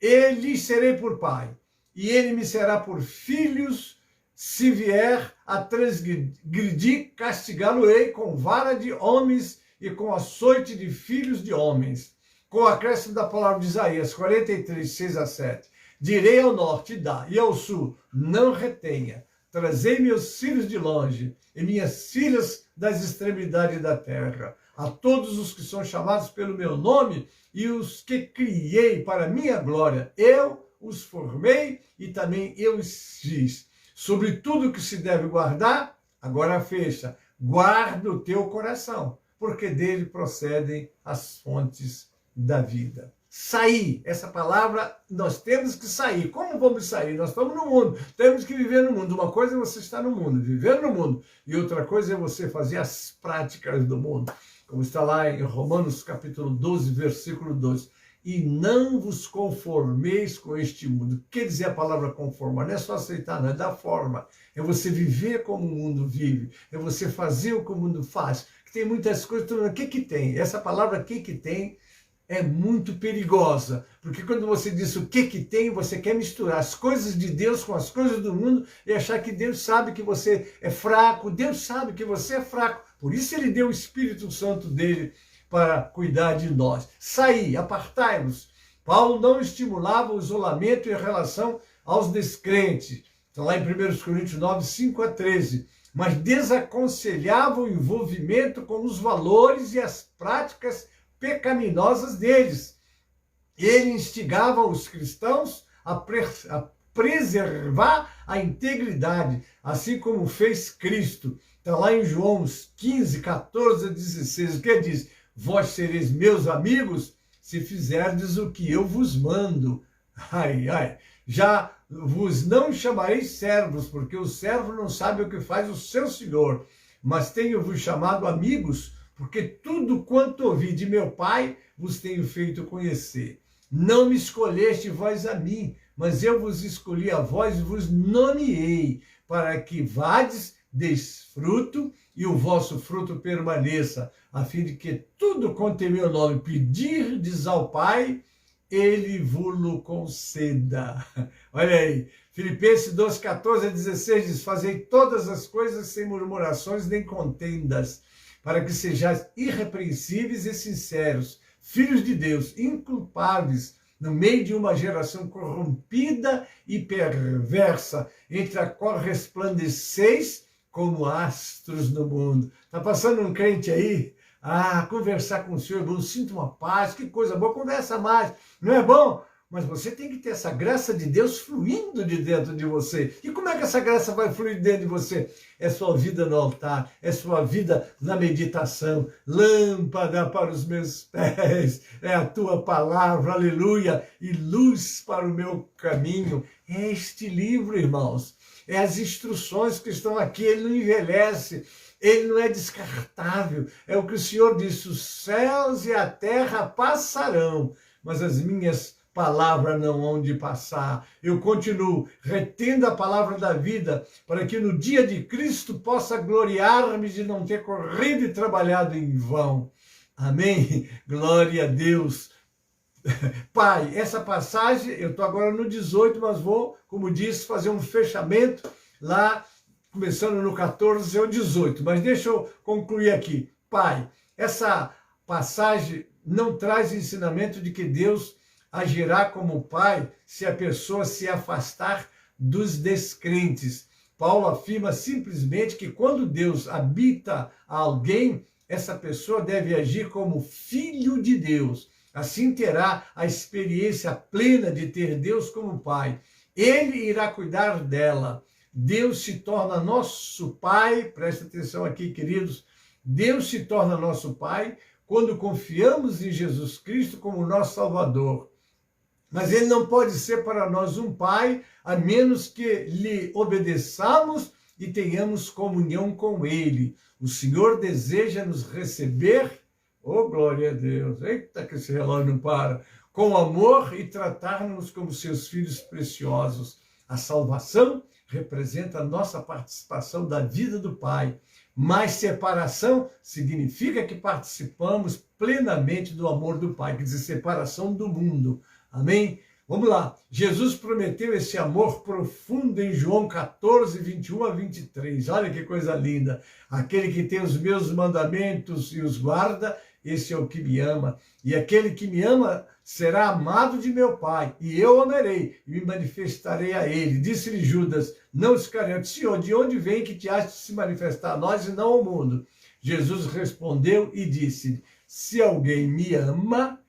Ele serei por pai, e ele me será por filhos, se vier a transgredir, castigá-lo-ei com vara de homens e com açoite de filhos de homens. Com o acréscimo da palavra de Isaías 43, 6-7, direi ao norte, dá, e ao sul, não retenha. trazei meus filhos de longe e minhas filhas das extremidades da terra, a todos os que são chamados pelo meu nome e os que criei para minha glória. Eu os formei e também eu os fiz. Sobre tudo que se deve guardar, agora fecha, guarda o teu coração, porque dele procedem as fontes da vida. Sair, essa palavra, nós temos que sair. Como vamos sair? Nós estamos no mundo, temos que viver no mundo. Uma coisa é você estar no mundo, viver no mundo, e outra coisa é você fazer as práticas do mundo. Como está lá em Romanos capítulo 12, versículo 2. E não vos conformeis com este mundo. Quer dizer a palavra conformar? Não é só aceitar, não é dar forma. É você viver como o mundo vive. É você fazer o que o mundo faz. Que tem muitas coisas. O que tem? Essa palavra que tem é muito perigosa. Porque quando você diz o que tem, você quer misturar as coisas de Deus com as coisas do mundo e achar que Deus sabe que você é fraco. Deus sabe que você é fraco. Por isso ele deu o Espírito Santo dele para cuidar de nós. Sair, apartai-vos. Paulo não estimulava o isolamento em relação aos descrentes. Está lá em 1 Coríntios 9, 5 a 13. Mas desaconselhava o envolvimento com os valores e as práticas pecaminosas deles. Ele instigava os cristãos a preservar a integridade, assim como fez Cristo. Está lá em João 15, 14 a 16, o que diz? Vós sereis meus amigos se fizerdes o que eu vos mando. Já vos não chamareis servos, porque o servo não sabe o que faz o seu senhor. Mas tenho-vos chamado amigos, porque tudo quanto ouvi de meu Pai vos tenho feito conhecer. Não me escolheste vós a mim, mas eu vos escolhi a vós e vos nomeei, para que vades, deis fruto, e o vosso fruto permaneça, a fim de que tudo quanto em meu nome pedirdes ao Pai, ele vos conceda. Olha aí, Filipenses 2, 14 a 16 diz, fazei todas as coisas sem murmurações nem contendas, para que sejais irrepreensíveis e sinceros, filhos de Deus, inculpáveis, no meio de uma geração corrompida e perversa, entre a qual resplandeceis como astros no mundo. Está passando um crente aí? Conversar com o Senhor é bom, sinto uma paz, que coisa boa, conversa mais. Não é bom? Mas você tem que ter essa graça de Deus fluindo de dentro de você. E como é que essa graça vai fluir dentro de você? É sua vida no altar, é sua vida na meditação. Lâmpada para os meus pés, é a tua palavra, aleluia, e luz para o meu caminho. É este livro, irmãos. É as instruções que estão aqui, ele não envelhece. Ele não é descartável. É o que o Senhor disse, os céus e a terra passarão, mas as minhas palavras não hão de passar. Eu continuo retendo a palavra da vida, para que no dia de Cristo possa gloriar-me de não ter corrido e trabalhado em vão. Amém? Glória a Deus. Pai, essa passagem, eu estou agora no 18, mas vou, como disse, fazer um fechamento lá, começando no 14 ao 18. Mas deixa eu concluir aqui. Pai, essa passagem não traz ensinamento de que Deus agirá como Pai se a pessoa se afastar dos descrentes. Paulo afirma simplesmente que quando Deus habita a alguém, essa pessoa deve agir como filho de Deus. Assim terá a experiência plena de ter Deus como Pai. Ele irá cuidar dela. Deus se torna nosso Pai, presta atenção aqui, queridos, Deus se torna nosso Pai quando confiamos em Jesus Cristo como nosso Salvador. Mas ele não pode ser para nós um Pai, a menos que lhe obedeçamos e tenhamos comunhão com ele. O Senhor deseja nos receber, oh glória a Deus, eita que esse relógio não para, com amor e tratar-nos como seus filhos preciosos. A salvação representa a nossa participação da vida do Pai, mas separação significa que participamos plenamente do amor do Pai, quer dizer, separação do mundo. Amém? Vamos lá. Jesus prometeu esse amor profundo em João 14, 21 a 23. Olha que coisa linda. Aquele que tem os meus mandamentos e os guarda, esse é o que me ama. E aquele que me ama será amado de meu Pai, e eu amarei, e me manifestarei a ele. Disse-lhe Judas, não Iscariote, Senhor, de onde vem que te has de se manifestar a nós e não ao mundo? Jesus respondeu e disse, se alguém me ama,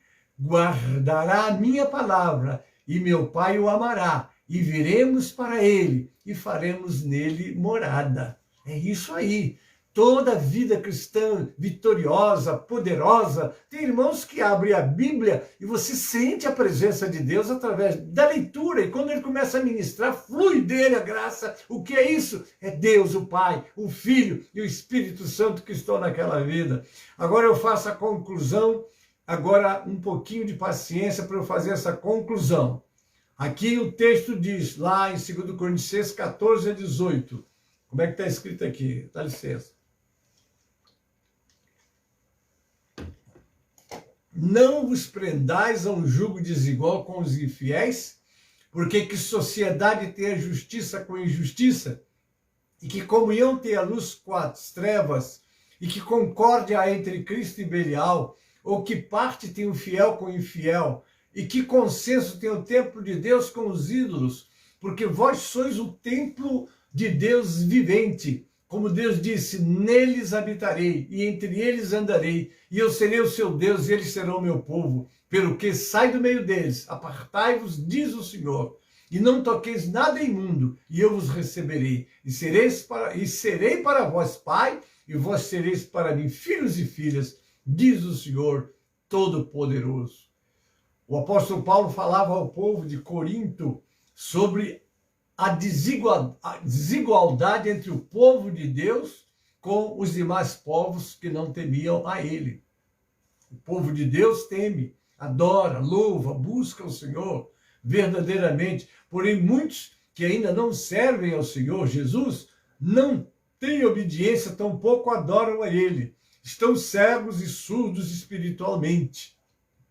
guardará a minha palavra, e meu Pai o amará, e viremos para ele, e faremos nele morada. É isso aí. Toda a vida cristã vitoriosa, poderosa, tem irmãos que abrem a Bíblia e você sente a presença de Deus através da leitura, e quando ele começa a ministrar, flui dele a graça. O que é isso? É Deus, o Pai, o Filho e o Espírito Santo que estão naquela vida. Agora eu faço a conclusão, agora um pouquinho de paciência para eu fazer essa conclusão. Aqui o texto diz, lá em 2 Coríntios 14 a 18, como é que está escrito aqui? Dá licença. Não vos prendais a um jugo desigual com os infiéis, porque que sociedade tem a justiça com a injustiça, e que comunhão tem a luz com as trevas, e que concórdia há entre Cristo e Belial, ou que parte tem o fiel com o infiel, e que consenso tem o templo de Deus com os ídolos, porque vós sois o templo de Deus vivente. Como Deus disse, neles habitarei, e entre eles andarei, e eu serei o seu Deus, e eles serão o meu povo. Pelo que sai do meio deles, apartai-vos, diz o Senhor, e não toqueis nada imundo, e eu vos receberei, e serei para vós pai, e vós sereis para mim filhos e filhas, diz o Senhor Todo-Poderoso. O apóstolo Paulo falava ao povo de Corinto sobre a desigualdade entre o povo de Deus com os demais povos que não temiam a ele. O povo de Deus teme, adora, louva, busca o Senhor verdadeiramente. Porém, muitos que ainda não servem ao Senhor Jesus não têm obediência, tampouco adoram a ele. Estão cegos e surdos espiritualmente.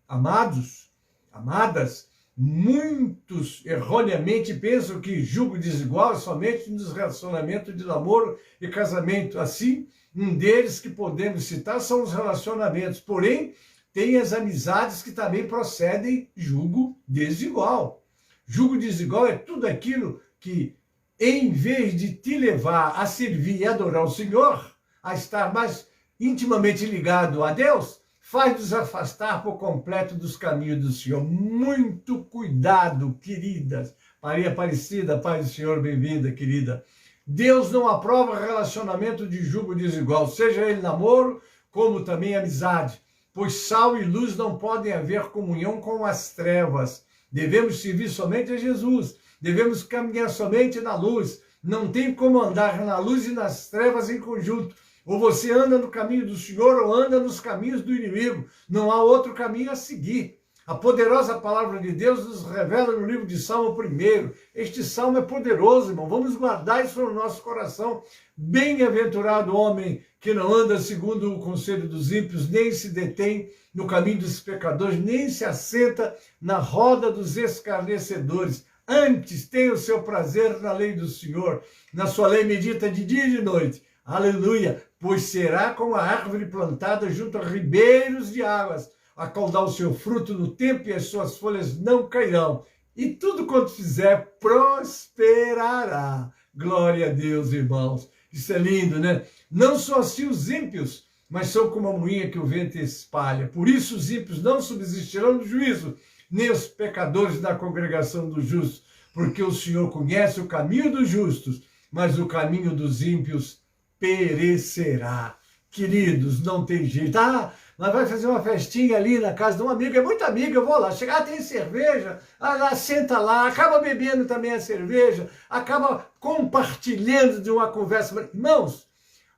Amados, amadas, muitos erroneamente pensam que julgo desigual é somente nos relacionamentos de namoro e casamento. Assim, um deles que podemos citar são os relacionamentos. Porém, tem as amizades que também procedem julgo desigual. Julgo desigual é tudo aquilo que, em vez de te levar a servir e adorar o Senhor, a estar mais intimamente ligado a Deus, faz-nos afastar por completo dos caminhos do Senhor. Muito cuidado, queridas. Maria Aparecida, paz do Senhor, bem-vinda, querida. Deus não aprova relacionamento de julgo desigual, seja ele namoro, como também amizade. Pois sal e luz não podem haver comunhão com as trevas. Devemos servir somente a Jesus. Devemos caminhar somente na luz. Não tem como andar na luz e nas trevas em conjunto. Ou você anda no caminho do Senhor ou anda nos caminhos do inimigo. Não há outro caminho a seguir. A poderosa palavra de Deus nos revela no livro de Salmo 1. Este salmo é poderoso, irmão. Vamos guardar isso no nosso coração. Bem-aventurado o homem que não anda segundo o conselho dos ímpios, nem se detém no caminho dos pecadores, nem se assenta na roda dos escarnecedores. Antes tem o seu prazer na lei do Senhor. Na sua lei medita de dia e de noite. Aleluia! Pois será como a árvore plantada junto a ribeiros de águas, a qual dá o seu fruto no tempo e as suas folhas não cairão. E tudo quanto fizer prosperará. Glória a Deus, irmãos. Isso é lindo, né? Não são assim os ímpios, mas são como a moinha que o vento espalha. Por isso os ímpios não subsistirão no juízo, nem os pecadores da congregação dos justos, porque o Senhor conhece o caminho dos justos, mas o caminho dos ímpios perecerá. Queridos, não tem jeito. Ah, mas vai fazer uma festinha ali na casa de um amigo, é muito amigo, eu vou lá. Chegar, tem cerveja, lá, senta lá, acaba bebendo também a cerveja, acaba compartilhando de uma conversa. Irmãos,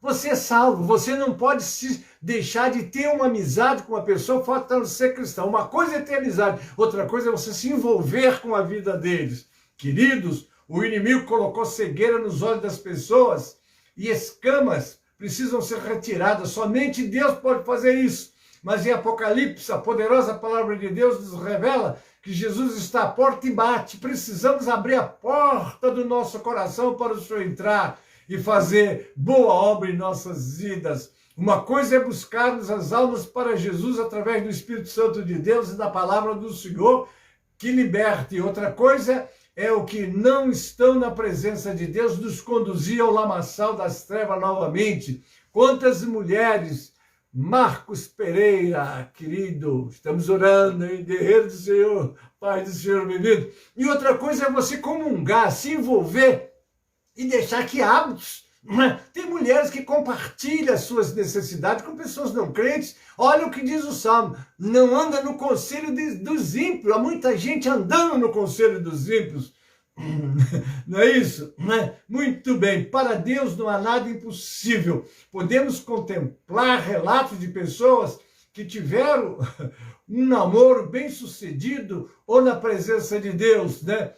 você é salvo, você não pode se deixar de ter uma amizade com uma pessoa, falta não ser cristão. Uma coisa é ter amizade, outra coisa é você se envolver com a vida deles. Queridos, o inimigo colocou cegueira nos olhos das pessoas e escamas precisam ser retiradas. Somente Deus pode fazer isso. Mas em Apocalipse, a poderosa palavra de Deus nos revela que Jesus está à porta e bate. Precisamos abrir a porta do nosso coração para o Senhor entrar e fazer boa obra em nossas vidas. Uma coisa é buscarmos as almas para Jesus através do Espírito Santo de Deus e da palavra do Senhor que liberta. E outra coisa é o que não estão na presença de Deus nos conduzir ao lamaçal das trevas novamente. Quantas mulheres, Marcos Pereira, querido, estamos orando, hein? Guerreiro do Senhor, Pai do Senhor, bem-vindo. E outra coisa é você comungar, se envolver e deixar que hábitos. Tem mulheres que compartilham as suas necessidades com pessoas não crentes. Olha o que diz o Salmo: não anda no conselho dos ímpios. Há muita gente andando no conselho dos ímpios. Não é isso? Muito bem, para Deus não há nada impossível. Podemos contemplar relatos de pessoas que tiveram um namoro bem sucedido ou na presença de Deus, né?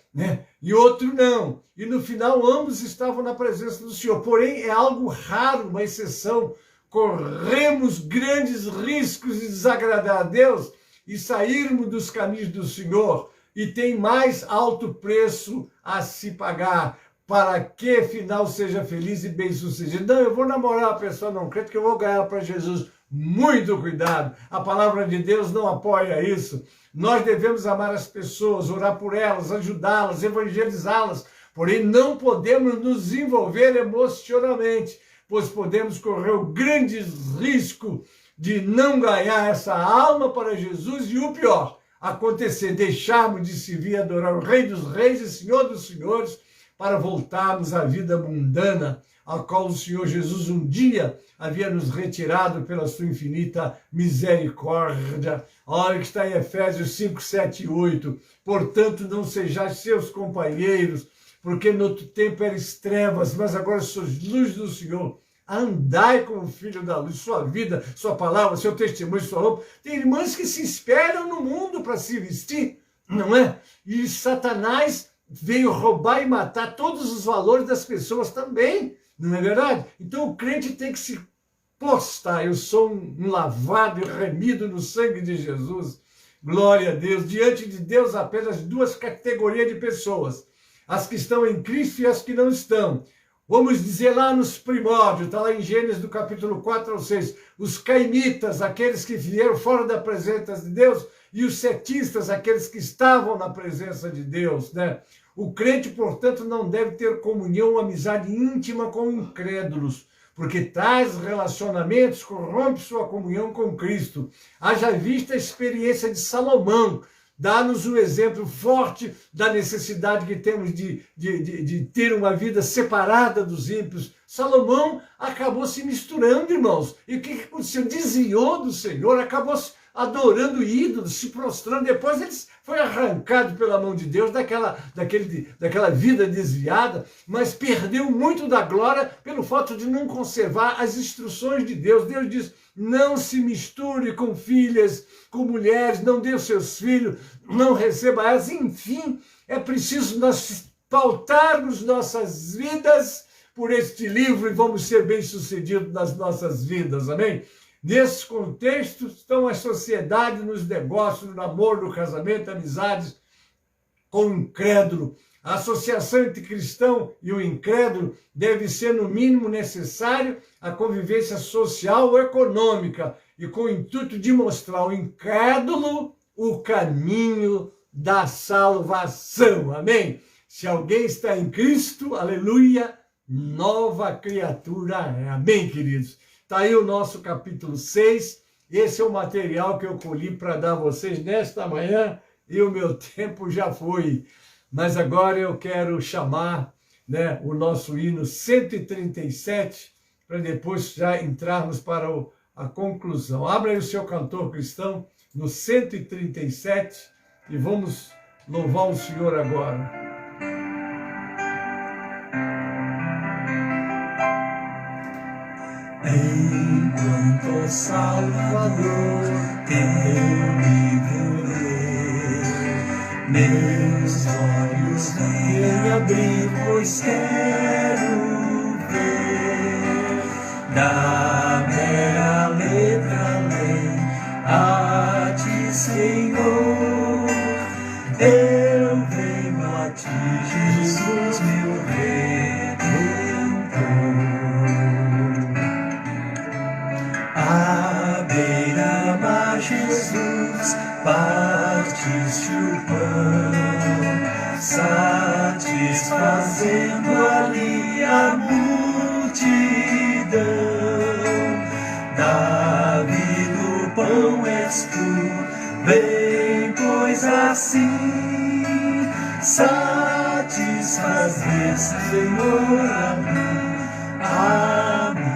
E outro não. E no final ambos estavam na presença do Senhor. Porém, é algo raro, uma exceção. Corremos grandes riscos de desagradar a Deus e sairmos dos caminhos do Senhor. E tem mais alto preço a se pagar para que final seja feliz e bem-sucedido. Não, eu vou namorar uma pessoa não crente que eu vou ganhar para Jesus. Muito cuidado. A palavra de Deus não apoia isso. Nós devemos amar as pessoas, orar por elas, ajudá-las, evangelizá-las. Porém, não podemos nos envolver emocionalmente, pois podemos correr o grande risco de não ganhar essa alma para Jesus e o pior, acontecer, deixarmos de servir e adorar o Rei dos Reis e Senhor dos Senhores para voltarmos à vida mundana, a qual o Senhor Jesus um dia havia nos retirado pela sua infinita misericórdia. Olha que está em Efésios 5, 7 e 8. Portanto, não sejais seus companheiros, porque no outro tempo eres trevas, mas agora sois luz do Senhor. Andai como filho da luz, sua vida, sua palavra, seu testemunho, sua roupa. Tem irmãs que se esperam no mundo para se vestir, não é? E Satanás veio roubar e matar todos os valores das pessoas também, não é verdade? Então o crente tem que se postar. Eu sou um lavado e remido no sangue de Jesus. Glória a Deus. Diante de Deus, apenas duas categorias de pessoas: as que estão em Cristo e as que não estão. Vamos dizer lá nos primórdios, está lá em Gênesis do capítulo 4 ao 6, os cainitas, aqueles que vieram fora da presença de Deus, e os setistas, aqueles que estavam na presença de Deus, né? O crente, portanto, não deve ter comunhão ou amizade íntima com incrédulos, porque tais relacionamentos corrompem sua comunhão com Cristo. Haja vista a experiência de Salomão, dá-nos um exemplo forte da necessidade que temos de ter uma vida separada dos ímpios. Salomão acabou se misturando, irmãos. E o que aconteceu? Desviou do Senhor, acabou adorando ídolos, se prostrando. Depois ele foi arrancado pela mão de Deus daquela vida desviada, mas perdeu muito da glória pelo fato de não conservar as instruções de Deus. Deus diz: não se misture com filhas, com mulheres, não dê os seus filhos, não receba elas. Enfim, é preciso nós pautarmos nossas vidas por este livro e vamos ser bem-sucedidos nas nossas vidas, amém? Nesse contexto estão a sociedade, nos negócios, no namoro, no casamento, amizades com o incrédulo. A associação entre cristão e o incrédulo deve ser, no mínimo necessário, a convivência social ou econômica, e com o intuito de mostrar ao incrédulo o caminho da salvação. Amém? Se alguém está em Cristo, aleluia, nova criatura é. Amém, queridos? Está aí o nosso capítulo 6. Esse é o material que eu colhi para dar a vocês nesta manhã, e o meu tempo já foi. Mas agora eu quero chamar, né, o nosso hino 137, para depois já entrarmos para a conclusão. Abra aí o seu cantor cristão no 137 e vamos louvar o Senhor agora. Enquanto Salvador teu livro ler, meus olhos vêm abrir, pois quero ver. Dá-me a letra, lei, a ti, Senhor. Eu venho a ti, Jesus, meu Redentor. deste o pão, satisfazendo ali a multidão. Davi do pão és tu, bem, pois assim satisfazer, Senhor, a mim. Amém.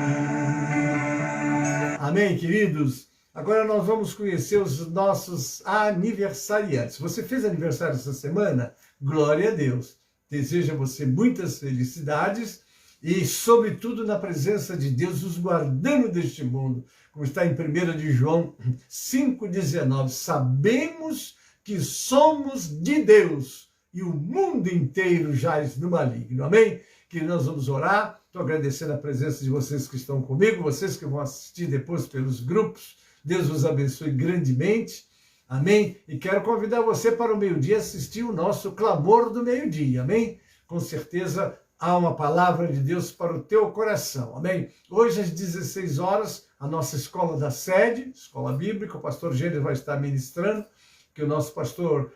Amém, queridos? Agora nós vamos conhecer os nossos aniversariantes. Você fez aniversário essa semana? Glória a Deus. Desejo a você muitas felicidades e, sobretudo, na presença de Deus, os guardando deste mundo. Como está em 1 de João 5,19. Sabemos que somos de Deus e o mundo inteiro jaz no maligno. Amém? Que nós vamos orar. Estou agradecendo a presença de vocês que estão comigo, vocês que vão assistir depois pelos grupos. Deus vos abençoe grandemente. Amém? E quero convidar você para o meio-dia assistir o nosso clamor do meio-dia. Amém? Com certeza há uma palavra de Deus para o teu coração. Amém? Hoje às 16 horas, a nossa escola da sede, escola bíblica, o pastor Gênesis vai estar ministrando, que o nosso pastor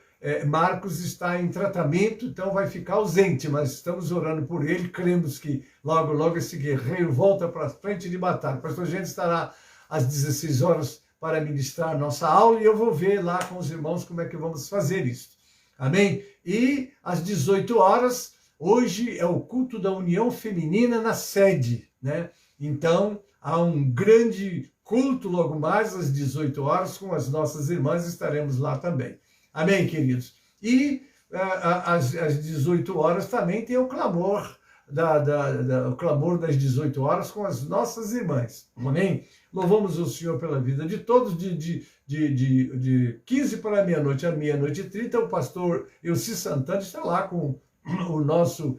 Marcos está em tratamento, então vai ficar ausente, mas estamos orando por ele, cremos que logo, logo esse guerreiro volta para a frente de batalha. O pastor Gênesis estará às 16 horas para ministrar a nossa aula e eu vou ver lá com os irmãos como é que vamos fazer isso. Amém? E às 18 horas, hoje é o culto da União Feminina na sede, né? Então, há um grande culto logo mais às 18 horas com as nossas irmãs, estaremos lá também. Amém, queridos? E às 18 horas também tem o clamor, o clamor das 18 horas com as nossas irmãs. Amém? Louvamos o Senhor pela vida de todos. De 15 para a meia-noite à meia-noite e 30, o pastor Elci Santana está lá com o nosso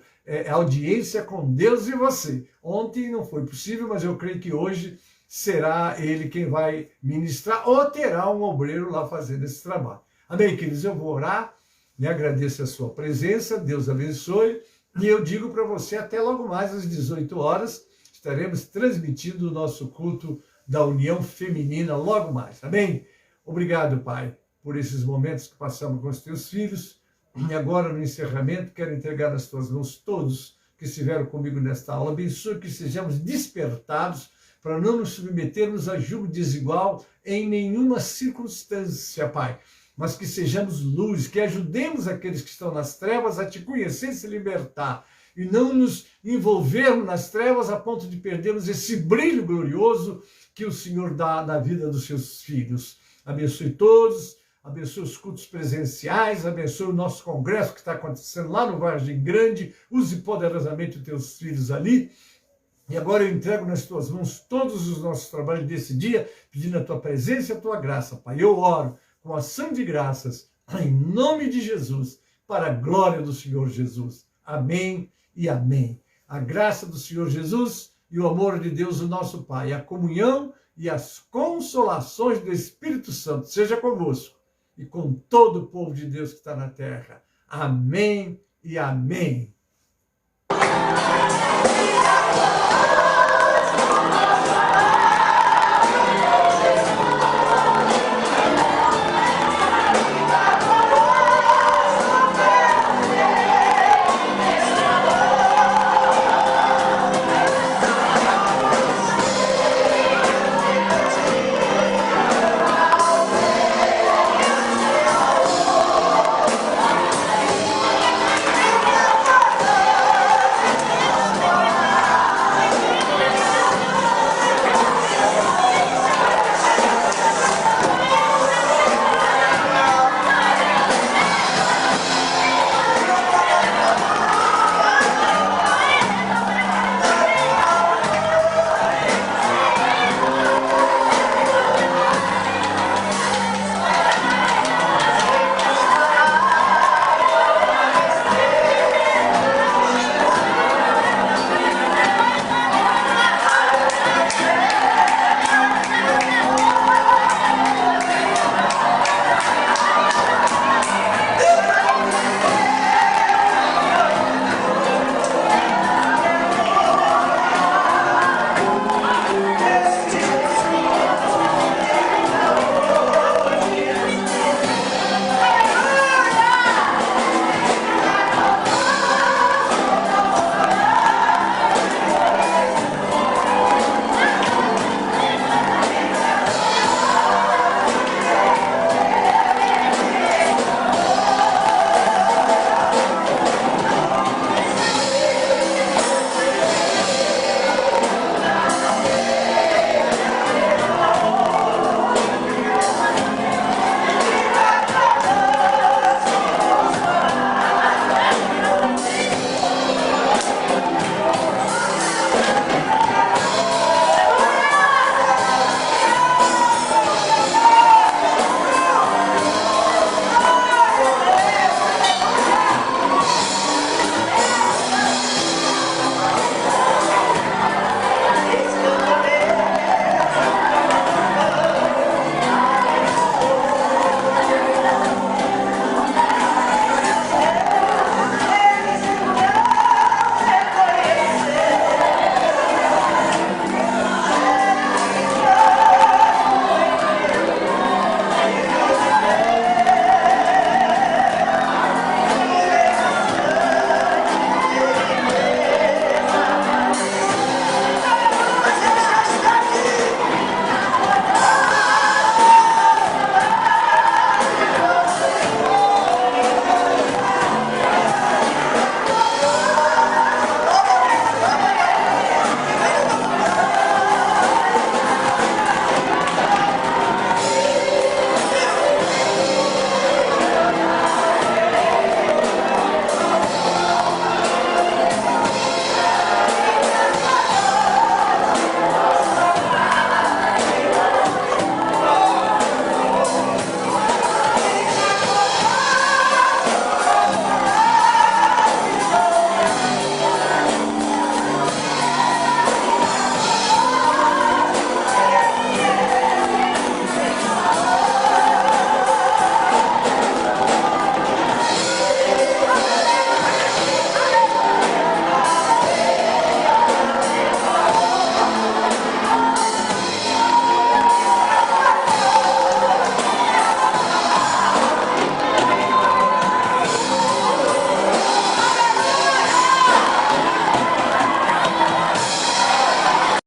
audiência com Deus e você. Ontem não foi possível, mas eu creio que hoje será ele quem vai ministrar ou terá um obreiro lá fazendo esse trabalho. Amém, queridos? Eu vou orar, agradeço a sua presença, Deus abençoe, e eu digo para você, até logo mais às 18 horas, estaremos transmitindo o nosso culto da União Feminina logo mais, amém? Obrigado, Pai, por esses momentos que passamos com os teus filhos, e agora no encerramento quero entregar nas tuas mãos todos que estiveram comigo nesta aula. Abençoe que sejamos despertados para não nos submetermos a julgo desigual em nenhuma circunstância, Pai, mas que sejamos luz, que ajudemos aqueles que estão nas trevas a te conhecer e se libertar, e não nos envolvermos nas trevas a ponto de perdermos esse brilho glorioso que o Senhor dá na vida dos seus filhos. Abençoe todos, abençoe os cultos presenciais, abençoe o nosso congresso que está acontecendo lá no Vargem Grande, use poderosamente os teus filhos ali. E agora eu entrego nas tuas mãos todos os nossos trabalhos desse dia, pedindo a tua presença e a tua graça, Pai. Eu oro com ação de graças, em nome de Jesus, para a glória do Senhor Jesus. Amém e amém. A graça do Senhor Jesus e o amor de Deus, o nosso Pai, a comunhão e as consolações do Espírito Santo, seja convosco e com todo o povo de Deus que está na terra. Amém e amém.